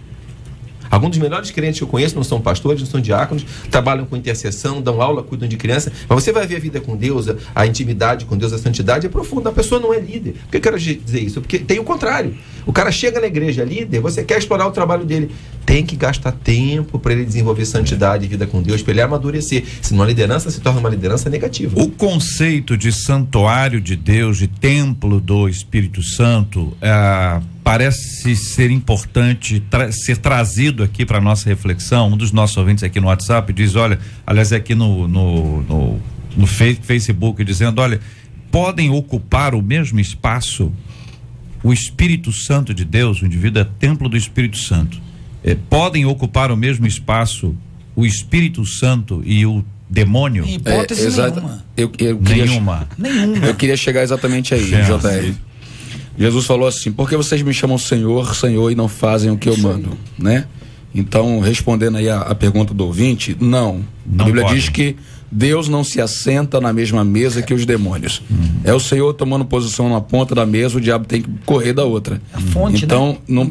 Alguns dos melhores crentes que eu conheço não são pastores, não são diáconos, trabalham com intercessão, dão aula, cuidam de criança, mas você vai ver a vida com Deus, a intimidade com Deus, a santidade é profunda. A pessoa não é líder. Por que eu quero dizer isso? Porque tem o contrário. O cara chega na igreja líder, você quer explorar o trabalho dele. Tem que gastar tempo para ele desenvolver santidade e vida com Deus, para ele amadurecer. Senão a liderança se torna uma liderança negativa. O conceito de santuário de Deus, de templo do Espírito Santo, parece ser importante ser trazido aqui para nossa reflexão. Um dos nossos ouvintes aqui no WhatsApp diz, olha, aliás, aqui no Facebook, dizendo, olha, podem ocupar o mesmo espaço o Espírito Santo de Deus, o indivíduo é templo do Espírito Santo. Podem ocupar o mesmo espaço o Espírito Santo e o demônio? Em hipótese nenhuma. Nenhuma. Eu queria chegar exatamente aí, JR. Jesus falou assim, por que vocês me chamam Senhor, Senhor e não fazem o que eu mando, né? Então, respondendo aí a pergunta do ouvinte, não. A Bíblia diz que Deus não se assenta na mesma mesa que os demônios. É o Senhor tomando posição na ponta da mesa, o diabo tem que correr da outra. A fonte, então, né?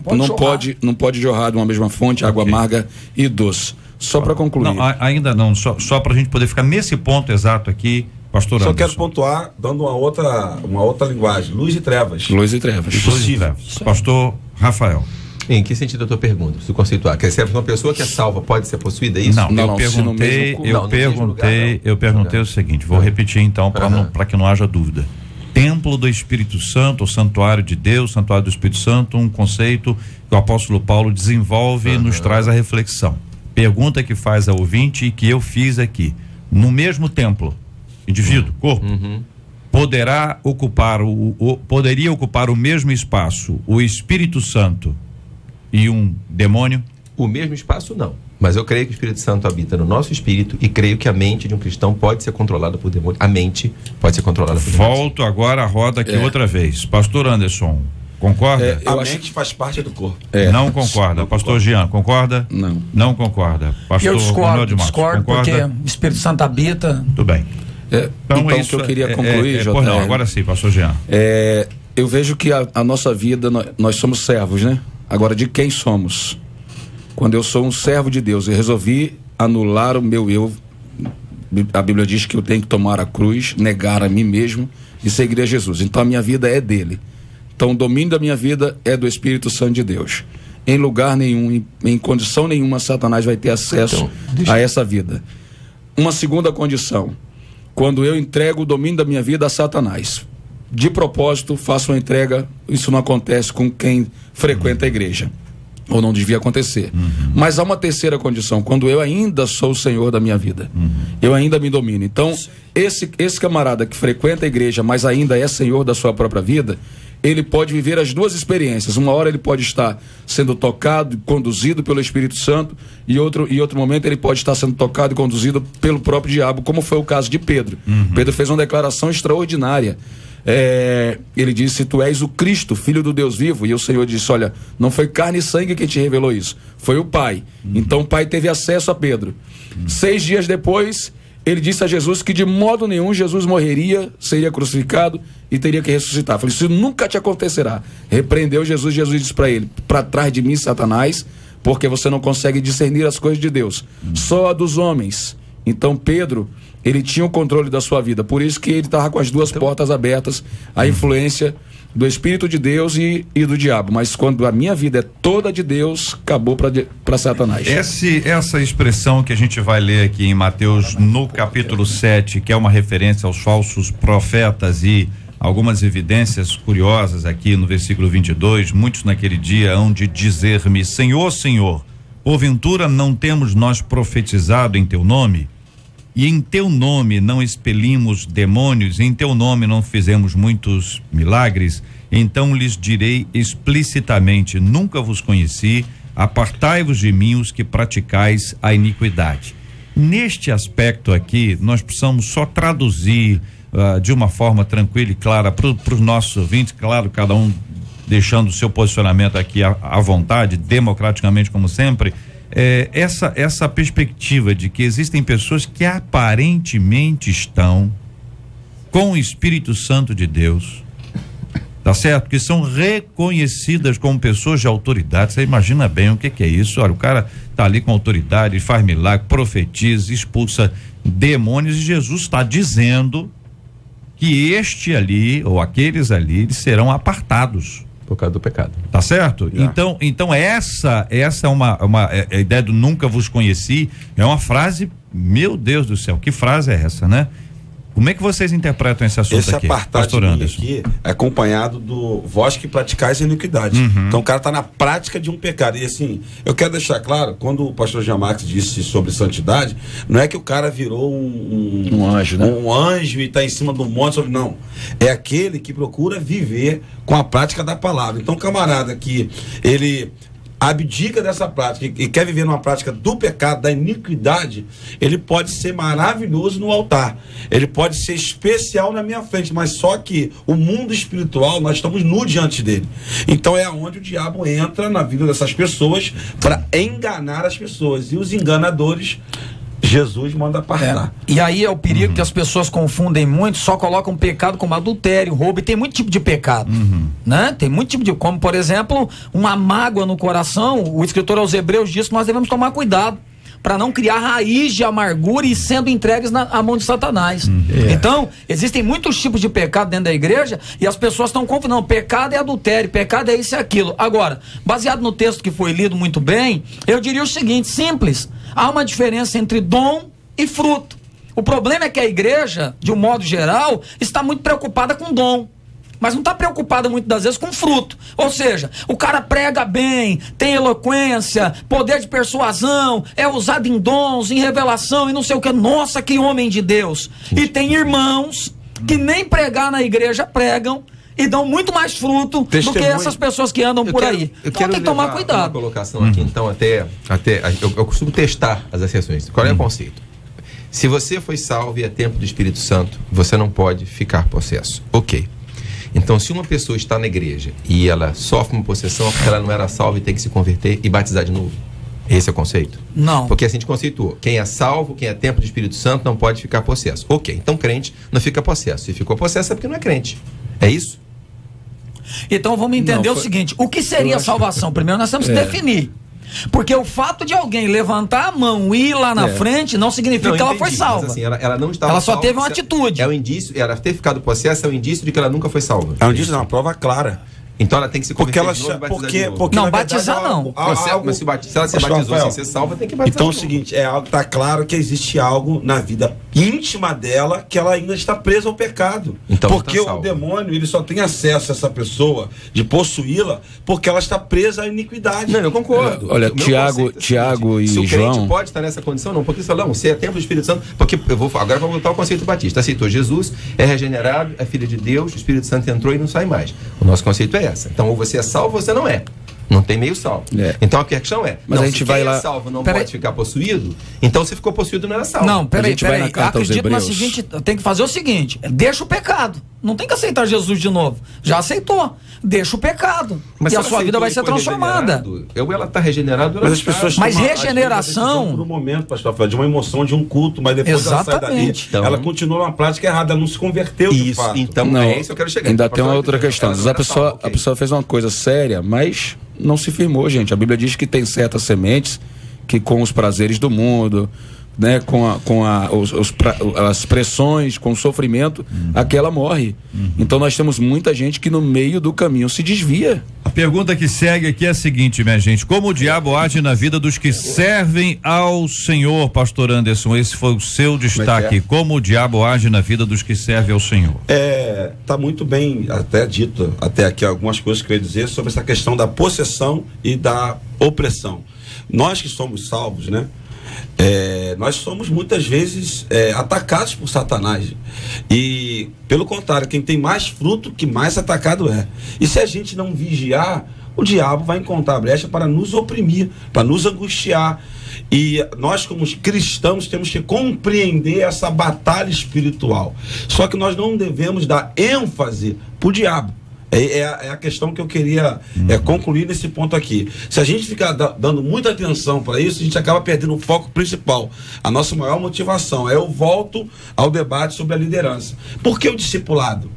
não pode jorrar de uma mesma fonte água amarga e doce. Só para concluir. Não, ainda não, só para a gente poder ficar nesse ponto exato aqui, pastor Anderson. Só quero pontuar, dando uma outra linguagem, luz e trevas. Luz e trevas. Possível. Pastor Rafael. Em que sentido a tua pergunta? Se conceituar, quer dizer, uma pessoa que é salva pode ser possuída, é isso? Eu perguntei o seguinte, vou repetir então para que não haja dúvida. Templo do Espírito Santo, o santuário de Deus, santuário do Espírito Santo, um conceito que o apóstolo Paulo desenvolve e nos traz a reflexão. Pergunta que faz a ouvinte e que eu fiz aqui. No mesmo templo, indivíduo, corpo, poderia ocupar o mesmo espaço o Espírito Santo e um demônio? O mesmo espaço não, mas eu creio que o Espírito Santo habita no nosso espírito e creio que a mente de um cristão pode ser controlada por demônio. A mente pode ser controlada por demônio. Volto agora a roda aqui outra vez. Pastor Anderson, concorda? A mente faz parte do corpo. Não concorda. Pastor Jean, concorda? Não. Não concorda. Pastor eu discordo concorda? Porque o Espírito Santo habita. Tudo bem. Então isso que eu queria concluir, JR. Não, agora sim, pastor Jean. Eu vejo que a nossa vida, nós somos servos, né? Agora, de quem somos? Quando eu sou um servo de Deus e resolvi anular o meu eu, a Bíblia diz que eu tenho que tomar a cruz, negar a mim mesmo e seguir a Jesus. Então a minha vida é dele. Então o domínio da minha vida é do Espírito Santo de Deus. Em lugar nenhum, em condição nenhuma, Satanás vai ter acesso a essa vida. Uma segunda condição, quando eu entrego o domínio da minha vida a Satanás. De propósito, faço uma entrega, isso não acontece com quem frequenta a igreja, ou não devia acontecer. Mas há uma terceira condição, quando eu ainda sou o Senhor da minha vida, eu ainda me domino. Então, esse camarada que frequenta a igreja, mas ainda é Senhor da sua própria vida, ele pode viver as duas experiências. Uma hora ele pode estar sendo tocado, conduzido pelo Espírito Santo, e outro momento ele pode estar sendo tocado e conduzido pelo próprio diabo, como foi o caso de Pedro. Pedro fez uma declaração extraordinária. Ele disse: tu és o Cristo, filho do Deus vivo. E o Senhor disse: olha, não foi carne e sangue que te revelou isso, foi o Pai. Então o Pai teve acesso a Pedro. 6 dias depois, ele disse a Jesus que de modo nenhum Jesus morreria, seria crucificado e teria que ressuscitar. Falei: isso nunca te acontecerá. Repreendeu Jesus. Jesus disse para ele: para trás de mim, Satanás, porque você não consegue discernir as coisas de Deus, só a dos homens. Então Pedro, ele tinha o controle da sua vida, por isso que ele estava com as duas portas abertas à influência do Espírito de Deus e do diabo. Mas quando a minha vida é toda de Deus, acabou para Satanás. Essa expressão que a gente vai ler aqui em Mateus, no capítulo 7, que é uma referência aos falsos profetas e algumas evidências curiosas aqui no versículo 22, muitos naquele dia hão de dizer-me: Senhor, Senhor, porventura não temos nós profetizado em teu nome? E em teu nome não expelimos demônios, em teu nome não fizemos muitos milagres? Então lhes direi explicitamente: nunca vos conheci, apartai-vos de mim os que praticais a iniquidade. Neste aspecto aqui, nós precisamos só traduzir de uma forma tranquila e clara para os nossos ouvintes, claro, cada um deixando o seu posicionamento aqui à vontade, democraticamente como sempre, essa perspectiva de que existem pessoas que aparentemente estão com o Espírito Santo de Deus, tá certo? Que são reconhecidas como pessoas de autoridade. Você imagina bem o que é isso? Olha, o cara tá ali com autoridade, faz milagre, profetiza, expulsa demônios, e Jesus está dizendo que este ali, ou aqueles ali, eles serão apartados por causa do pecado. Tá certo? Então essa é uma a ideia do nunca vos conheci, é uma frase, meu Deus do céu, que frase é essa, né? Como é que vocês interpretam esse assunto aqui? Esse apartado aqui é acompanhado do vós que praticais a iniquidade. Então o cara está na prática de um pecado. E assim, eu quero deixar claro, quando o pastor Jean Marques disse sobre santidade, não é que o cara virou um anjo, né? Um anjo e está em cima do monte, não. É aquele que procura viver com a prática da palavra. Então, camarada que ele abdica dessa prática e quer viver numa prática do pecado, da iniquidade, ele pode ser maravilhoso no altar, ele pode ser especial na minha frente, mas só que o mundo espiritual, nós estamos nu diante dele. Então é onde o diabo entra na vida dessas pessoas para enganar as pessoas, e os enganadores Jesus manda apartar. E aí é o perigo que as pessoas confundem muito, só colocam pecado como adultério, roubo, e tem muito tipo de pecado, né? Tem muito tipo de, como por exemplo, uma mágoa no coração. O escritor aos Hebreus diz que nós devemos tomar cuidado para não criar raiz de amargura e sendo entregues à mão de Satanás. Então, existem muitos tipos de pecado dentro da igreja e as pessoas estão confundindo. Pecado é adultério, pecado é isso e aquilo. Agora, baseado no texto que foi lido muito bem, eu diria o seguinte, simples: há uma diferença entre dom e fruto. O problema é que a igreja, de um modo geral, está muito preocupada com dom, mas não está preocupada muitas das vezes com fruto. Ou seja, o cara prega bem, tem eloquência, poder de persuasão, é usado em dons, em revelação e não sei o que. Nossa, que homem de Deus. E tem irmãos que nem pregar na igreja pregam e dão muito mais fruto do que essas pessoas que andam por aí. Então tem que tomar cuidado. Uma colocação aqui, então, até eu costumo testar as exceções. Qual é o conceito? Se você foi salvo e é tempo do Espírito Santo, você não pode ficar possesso. Ok. Então, se uma pessoa está na igreja e ela sofre uma possessão porque ela não era salva e tem que se converter e batizar de novo, esse é o conceito? Não. Porque assim a gente conceituou: quem é salvo, quem é templo do Espírito Santo, não pode ficar possesso. Ok, então crente não fica possesso. Se ficou possesso é porque não é crente. É isso? Então vamos entender o seguinte: o que seria salvação? Primeiro nós temos que definir. Porque o fato de alguém levantar a mão e ir lá na frente não significa que ela foi salva. Mas, assim, ela não estava ela só salva, teve uma atitude. É o indício, ela ter ficado possessa é o indício de que ela nunca foi salva. É um indício, é uma prova clara. Então ela tem que se converter porque ela, porque não, batizar não. Mas se ela se batizou sem ser salva, tem que batizar. Então é o seguinte, tá claro que existe algo na vida íntima dela que ela ainda está presa ao pecado. Então, porque o demônio, ele só tem acesso a essa pessoa, de possuí-la, porque ela está presa à iniquidade. Não, eu concordo. Olha, Tiago e João... Se o crente pode estar nessa condição, não, porque não, se é templo do Espírito Santo, porque agora vamos voltar ao conceito batista. Aceitou Jesus, é regenerado, é filho de Deus, o Espírito Santo entrou e não sai mais. O nosso conceito é então, ou você é salvo ou você não é. Não tem meio salvo. Então a questão é, mas a gente vai lá... é salvo não pode ficar possuído, então se ficou possuído não era salvo. Não, peraí. Acredito na seguinte, tem que fazer o seguinte: deixa o pecado. Não tem que aceitar Jesus de novo. Já aceitou. Deixa o pecado. Mas e a sua vida vai ser transformada. Ou ela está regenerada, ou mas as pessoas mas regeneração... por um momento, pastor, de uma emoção, de um culto, mas depois ela sai dali, então, ela continua numa prática errada, ela não se converteu de fato. Então, não, é isso que eu quero chegar. Ainda tem uma outra questão. A pessoa fez uma coisa séria, mas não se firmou, gente. A Bíblia diz que tem certas sementes que com os prazeres do mundo, né, as pressões, com o sofrimento, aquela morre. Então nós temos muita gente que no meio do caminho se desvia. A pergunta que segue aqui é a seguinte, minha gente: como o diabo age na vida dos que servem ao Senhor, pastor Anderson? Esse foi o seu destaque. Como o diabo age na vida dos que servem ao Senhor? Tá muito bem até dito, até aqui algumas coisas que eu ia dizer sobre essa questão da possessão e da opressão. Nós que somos salvos, né? Nós somos muitas vezes atacados por Satanás, e pelo contrário, quem tem mais fruto, que mais atacado é. E se a gente não vigiar, o diabo vai encontrar a brecha para nos oprimir, para nos angustiar. E nós, como cristãos, temos que compreender essa batalha espiritual. Só que nós não devemos dar ênfase para o diabo. É a questão que eu queria concluir nesse ponto aqui. Se a gente ficar dando muita atenção para isso, a gente acaba perdendo o foco principal. A nossa maior motivação eu volto ao debate sobre a liderança. Por que o discipulado?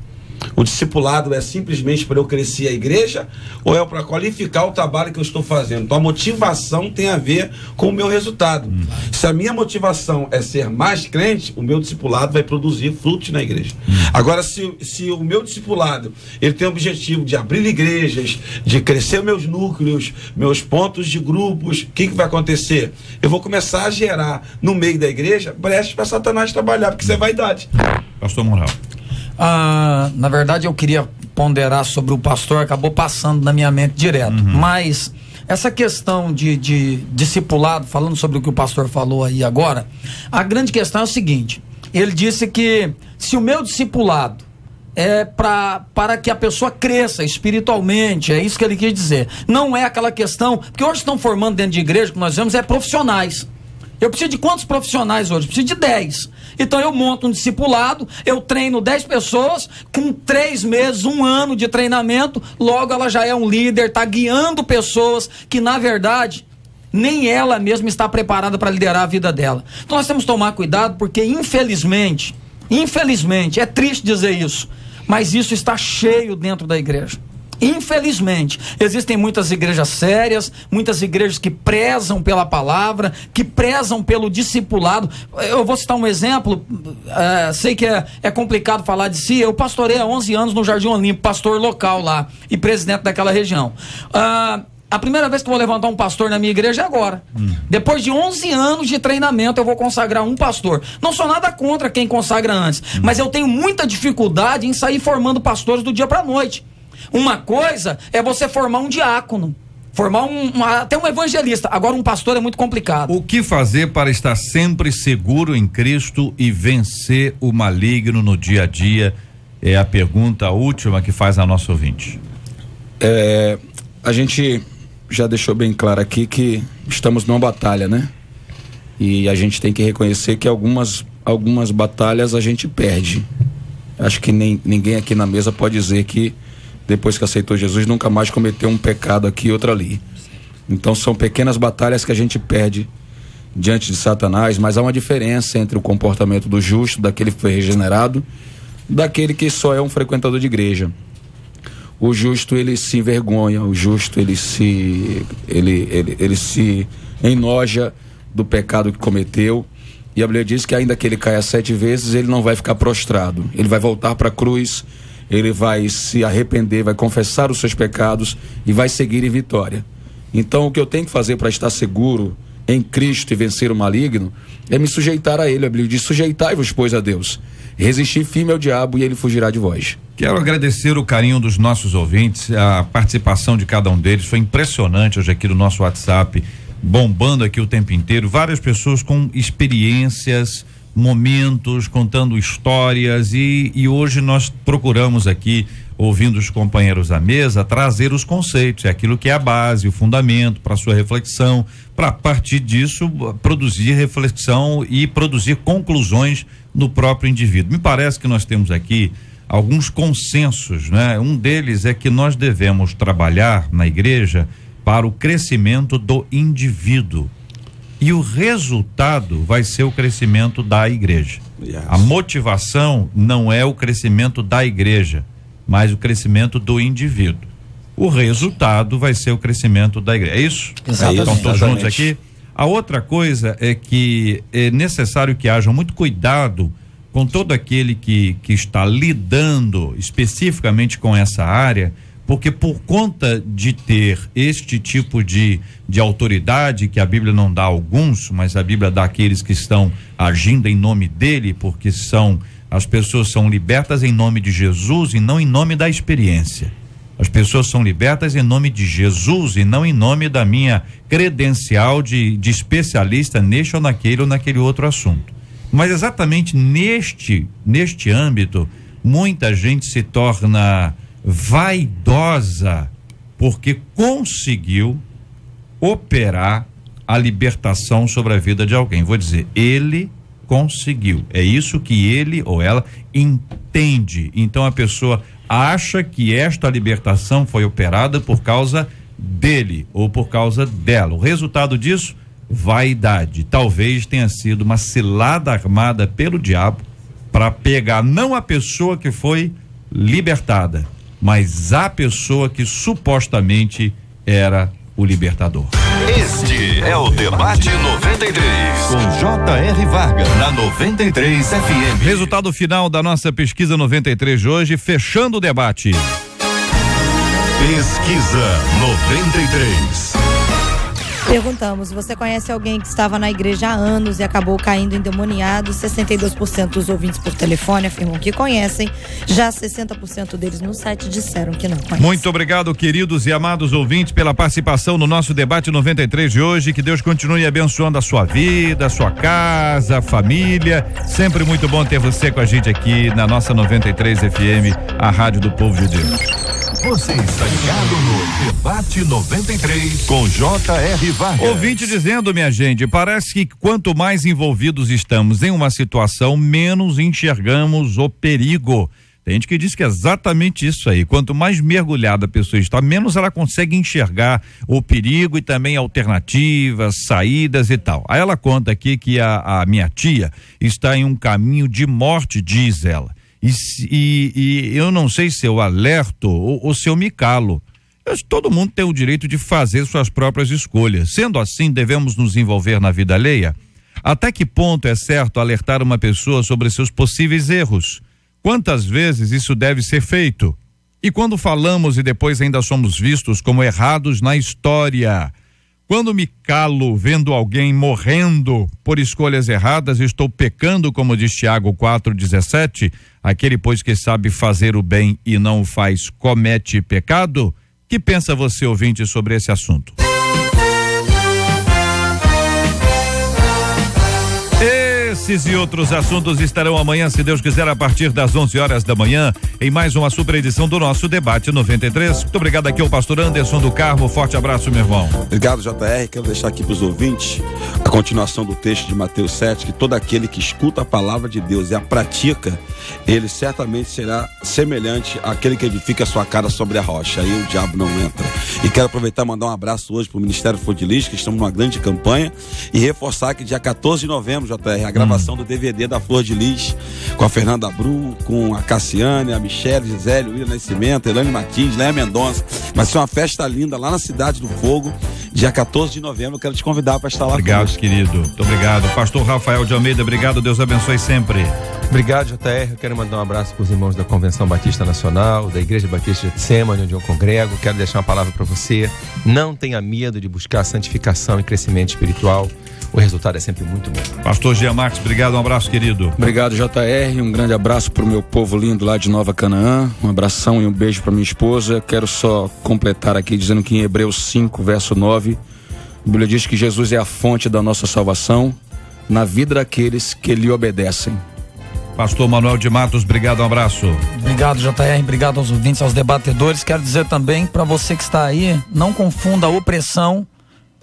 O discipulado é simplesmente para eu crescer a igreja ou é para qualificar o trabalho que eu estou fazendo? Então a motivação tem a ver com o meu resultado. Se a minha motivação é ser mais crente, o meu discipulado vai produzir frutos na igreja. Agora, se o meu discipulado ele tem o objetivo de abrir igrejas, de crescer meus núcleos, meus pontos de grupos, o que vai acontecer? Eu vou começar a gerar no meio da igreja brechas para Satanás trabalhar, porque isso é vaidade. Pastor Moral. Na verdade eu queria ponderar sobre o pastor, acabou passando na minha mente direto, mas essa questão de discipulado, falando sobre o que o pastor falou aí agora, a grande questão é o seguinte: ele disse que se o meu discipulado é para que a pessoa cresça espiritualmente, é isso que ele quis dizer, não é aquela questão, porque hoje estão formando dentro de igreja, que nós vemos, profissionais. Eu preciso de quantos profissionais hoje? Preciso de 10. Então eu monto um discipulado, eu treino 10 pessoas, com 3 meses, 1 ano de treinamento, logo ela já é um líder, está guiando pessoas que na verdade nem ela mesma está preparada para liderar a vida dela. Então nós temos que tomar cuidado, porque infelizmente, é triste dizer isso, mas isso está cheio dentro da igreja. Infelizmente, existem muitas igrejas sérias, muitas igrejas que prezam pela palavra, que prezam pelo discipulado. Eu vou citar um exemplo, sei que é complicado falar de si. Eu pastorei há 11 anos no Jardim Olímpico, pastor local lá e presidente daquela região. A primeira vez que eu vou levantar um pastor na minha igreja é agora. Depois de 11 anos de treinamento, eu vou consagrar um pastor. Não sou nada contra quem consagra antes, mas eu tenho muita dificuldade em sair formando pastores do dia para a noite. Uma coisa é você formar um diácono, formar até um evangelista. Agora um pastor é muito complicado. O que fazer para estar sempre seguro em Cristo e vencer o maligno no dia a dia? É a pergunta última que faz a nossa ouvinte. A gente já deixou bem claro aqui que estamos numa batalha, né? E a gente tem que reconhecer que algumas batalhas a gente perde. Acho que ninguém aqui na mesa pode dizer que depois que aceitou Jesus, nunca mais cometeu um pecado aqui e outro ali. Então são pequenas batalhas que a gente perde diante de Satanás, mas há uma diferença entre o comportamento do justo, daquele que foi regenerado, daquele que só é um frequentador de igreja. O justo, ele se envergonha, o justo, ele se enoja do pecado que cometeu, e a Bíblia diz que ainda que ele caia 7 vezes, ele não vai ficar prostrado, ele vai voltar para a cruz, ele vai se arrepender, vai confessar os seus pecados e vai seguir em vitória. Então o que eu tenho que fazer para estar seguro em Cristo e vencer o maligno é me sujeitar a ele. A Bíblia diz: sujeitai-vos, pois, a Deus, resistir firme ao diabo e ele fugirá de vós. Quero agradecer o carinho dos nossos ouvintes, a participação de cada um deles foi impressionante hoje aqui no nosso WhatsApp, bombando aqui o tempo inteiro, várias pessoas com experiências, momentos, contando histórias e hoje nós procuramos aqui, ouvindo os companheiros à mesa, trazer os conceitos, é aquilo que é a base, o fundamento para sua reflexão, para a partir disso produzir reflexão e produzir conclusões no próprio indivíduo. Me parece que nós temos aqui alguns consensos, né? Um deles é que nós devemos trabalhar na igreja para o crescimento do indivíduo. E o resultado vai ser o crescimento da igreja. Yes. A motivação não é o crescimento da igreja, mas o crescimento do indivíduo. O resultado vai ser o crescimento da igreja. É isso? Exatamente. Estão todos juntos aqui? A outra coisa é que é necessário que haja muito cuidado com todo aquele que está lidando especificamente com essa área, porque por conta de ter este tipo de autoridade, que a Bíblia não dá a alguns, mas a Bíblia dá àqueles que estão agindo em nome dele, porque as pessoas são libertas em nome de Jesus e não em nome da experiência. As pessoas são libertas em nome de Jesus e não em nome da minha credencial de especialista neste ou naquele outro assunto. Mas exatamente neste âmbito, muita gente se torna vaidosa porque conseguiu operar a libertação sobre a vida de alguém. Vou dizer, ele conseguiu. É isso que ele ou ela entende. Então a pessoa acha que esta libertação foi operada por causa dele ou por causa dela. O resultado disso, vaidade. Talvez tenha sido uma cilada armada pelo diabo para pegar não a pessoa que foi libertada, mas a pessoa que supostamente era o libertador. Este é o Debate 93, com J.R. Varga, na 93 FM. Resultado final da nossa pesquisa 93 de hoje, fechando o debate. Pesquisa 93. Perguntamos, você conhece alguém que estava na igreja há anos e acabou caindo endemoniado? 62% dos ouvintes por telefone afirmam que conhecem, já 60% deles no site disseram que não conhecem. Muito obrigado, queridos e amados ouvintes, pela participação no nosso debate 93 de hoje. Que Deus continue abençoando a sua vida, a sua casa, a família. Sempre muito bom ter você com a gente aqui na nossa 93 FM, a rádio do povo de Deus. Você está ligado no Debate 93 com J.R. Vargas. Ouvinte dizendo, minha gente, parece que quanto mais envolvidos estamos em uma situação, menos enxergamos o perigo. Tem gente que diz que é exatamente isso aí. Quanto mais mergulhada a pessoa está, menos ela consegue enxergar o perigo e também alternativas, saídas e tal. Aí ela conta aqui que a minha tia está em um caminho de morte, diz ela. E eu não sei se eu alerto ou se eu me calo. Todo mundo tem o direito de fazer suas próprias escolhas. Sendo assim, devemos nos envolver na vida alheia? Até que ponto é certo alertar uma pessoa sobre seus possíveis erros? Quantas vezes isso deve ser feito? E quando falamos e depois ainda somos vistos como errados na história? Quando me calo vendo alguém morrendo por escolhas erradas, estou pecando, como diz Tiago 4,17, aquele pois que sabe fazer o bem e não o faz, comete pecado? Que pensa você, ouvinte, sobre esse assunto? Esses e outros assuntos estarão amanhã, se Deus quiser, a partir das 11 horas da manhã, em mais uma super edição do nosso Debate 93. Muito obrigado aqui ao pastor Anderson do Carmo. Forte abraço, meu irmão. Obrigado, J.R. Quero deixar aqui para os ouvintes a continuação do texto de Mateus 7, que todo aquele que escuta a palavra de Deus e a pratica, ele certamente será semelhante àquele que edifica a sua cara sobre a rocha. Aí o diabo não entra. E quero aproveitar e mandar um abraço hoje para o Ministério Flor de Lis, que estamos numa grande campanha, e reforçar que dia 14 de novembro, J.R., a gravação do DVD da Flor de Lis, com a Fernanda Brum, com a Cassiane, a Michele, Gisele, William Nascimento, Elane Martins, Léa Mendonça. Vai ser uma festa linda lá na Cidade do Fogo, dia 14 de novembro. Eu quero te convidar para estar lá. Obrigado, conosco. querido. Muito obrigado. Pastor Rafael de Almeida, obrigado. Deus abençoe sempre. Obrigado, JR. Eu quero mandar um abraço para os irmãos da Convenção Batista Nacional, da Igreja Batista de Getsemane, onde eu congrego. Quero deixar uma palavra para você. Não tenha medo de buscar santificação e crescimento espiritual. O resultado é sempre muito bom. Pastor Jean Marques, obrigado, um abraço, querido. Obrigado, JR, um grande abraço pro meu povo lindo lá de Nova Canaã, um abração e um beijo para minha esposa. Quero só completar aqui dizendo que em Hebreus 5, verso 9, a Bíblia diz que Jesus é a fonte da nossa salvação na vida daqueles que lhe obedecem. Pastor Manuel de Matos, obrigado, um abraço. Obrigado, JR, obrigado aos ouvintes, aos debatedores. Quero dizer também para você que está aí, não confunda opressão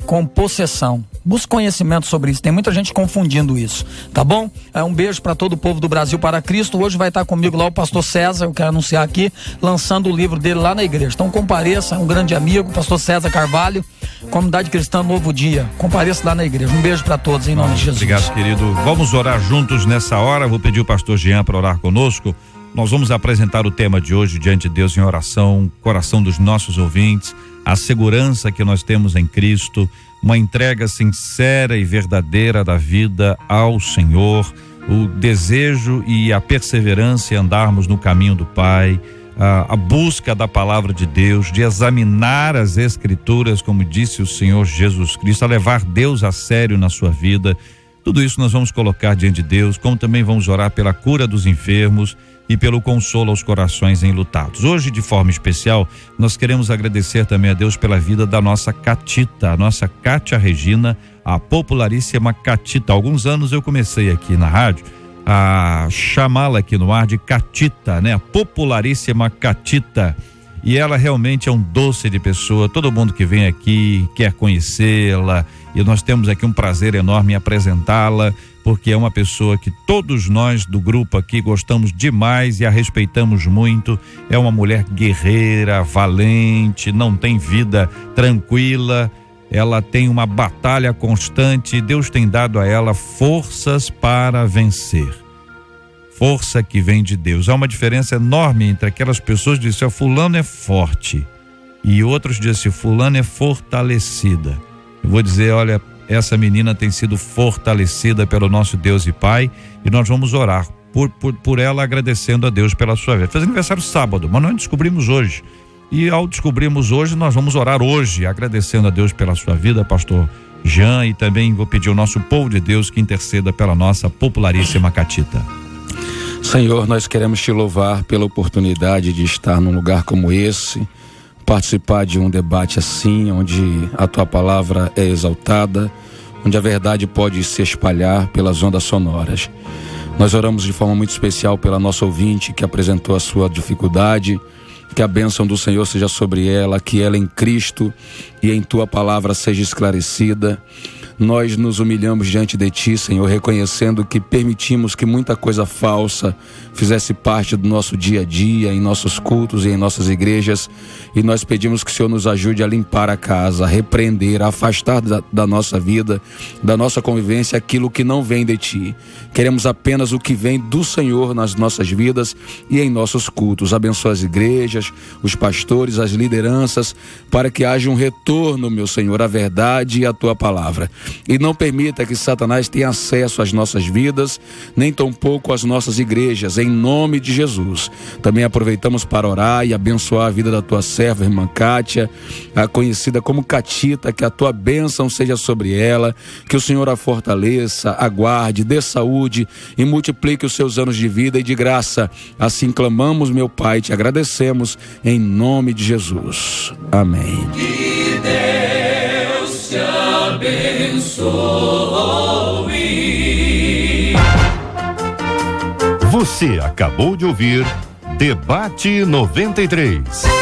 com possessão. Busque conhecimento sobre isso, tem muita gente confundindo isso, tá bom? Um beijo para todo o povo do Brasil para Cristo. Hoje vai estar comigo lá o pastor César, eu quero anunciar aqui, lançando o livro dele lá na igreja. Então compareça, um grande amigo, pastor César Carvalho, Comunidade Cristã Novo Dia. Compareça lá na igreja. Um beijo para todos, em nome de Jesus. Obrigado, querido. Vamos orar juntos nessa hora. Vou pedir o pastor Jean para orar conosco. Nós vamos apresentar o tema de hoje diante de Deus em oração, coração dos nossos ouvintes, a segurança que nós temos em Cristo, uma entrega sincera e verdadeira da vida ao Senhor, o desejo e a perseverança em andarmos no caminho do Pai, a busca da palavra de Deus, de examinar as Escrituras, como disse o Senhor Jesus Cristo, a levar Deus a sério na sua vida. Tudo isso nós vamos colocar diante de Deus, como também vamos orar pela cura dos enfermos e pelo consolo aos corações enlutados. Hoje, de forma especial, nós queremos agradecer também a Deus pela vida da nossa Catita, a nossa Cátia Regina, a popularíssima Catita. Há alguns anos eu comecei aqui na rádio a chamá-la aqui no ar de Catita, né? A popularíssima Catita. E ela realmente é um doce de pessoa. Todo mundo que vem aqui quer conhecê-la, e nós temos aqui um prazer enorme em apresentá-la porque é uma pessoa que todos nós do grupo aqui gostamos demais e a respeitamos muito. É uma mulher guerreira, valente, não tem vida tranquila, ela tem uma batalha constante e Deus tem dado a ela forças para vencer. Força que vem de Deus. Há uma diferença enorme entre aquelas pessoas que dizem, fulano é forte, e outros dizem, fulano é fortalecida. Eu vou dizer, olha, essa menina tem sido fortalecida pelo nosso Deus e Pai, e nós vamos orar por ela, agradecendo a Deus pela sua vida. Fez aniversário sábado, mas nós descobrimos hoje. E ao descobrirmos hoje, nós vamos orar hoje, agradecendo a Deus pela sua vida, pastor Jean, e também vou pedir ao nosso povo de Deus que interceda pela nossa popularíssima Catita. Senhor, nós queremos te louvar pela oportunidade de estar num lugar como esse, participar de um debate assim, onde a tua palavra é exaltada, onde a verdade pode se espalhar pelas ondas sonoras. Nós oramos de forma muito especial pela nossa ouvinte que apresentou a sua dificuldade, que a bênção do Senhor seja sobre ela, que ela em Cristo e em tua palavra seja esclarecida. Nós nos humilhamos diante de ti, Senhor, reconhecendo que permitimos que muita coisa falsa fizesse parte do nosso dia a dia, em nossos cultos e em nossas igrejas, e nós pedimos que o Senhor nos ajude a limpar a casa, a repreender, a afastar da nossa vida, da nossa convivência, aquilo que não vem de ti. Queremos apenas o que vem do Senhor nas nossas vidas e em nossos cultos. Abençoa as igrejas, os pastores, as lideranças, para que haja um retorno, meu Senhor, à verdade e à tua palavra. E não permita que Satanás tenha acesso às nossas vidas, nem tampouco às nossas igrejas, em nome de Jesus. Também aproveitamos para orar e abençoar a vida da tua serva, irmã Kátia, a conhecida como Catita, que a tua bênção seja sobre ela, que o Senhor a fortaleça, a guarde, dê saúde e multiplique os seus anos de vida e de graça. Assim clamamos, meu Pai, te agradecemos, em nome de Jesus. Amém. Que Deus te abençoe. Você acabou de ouvir Debate 93.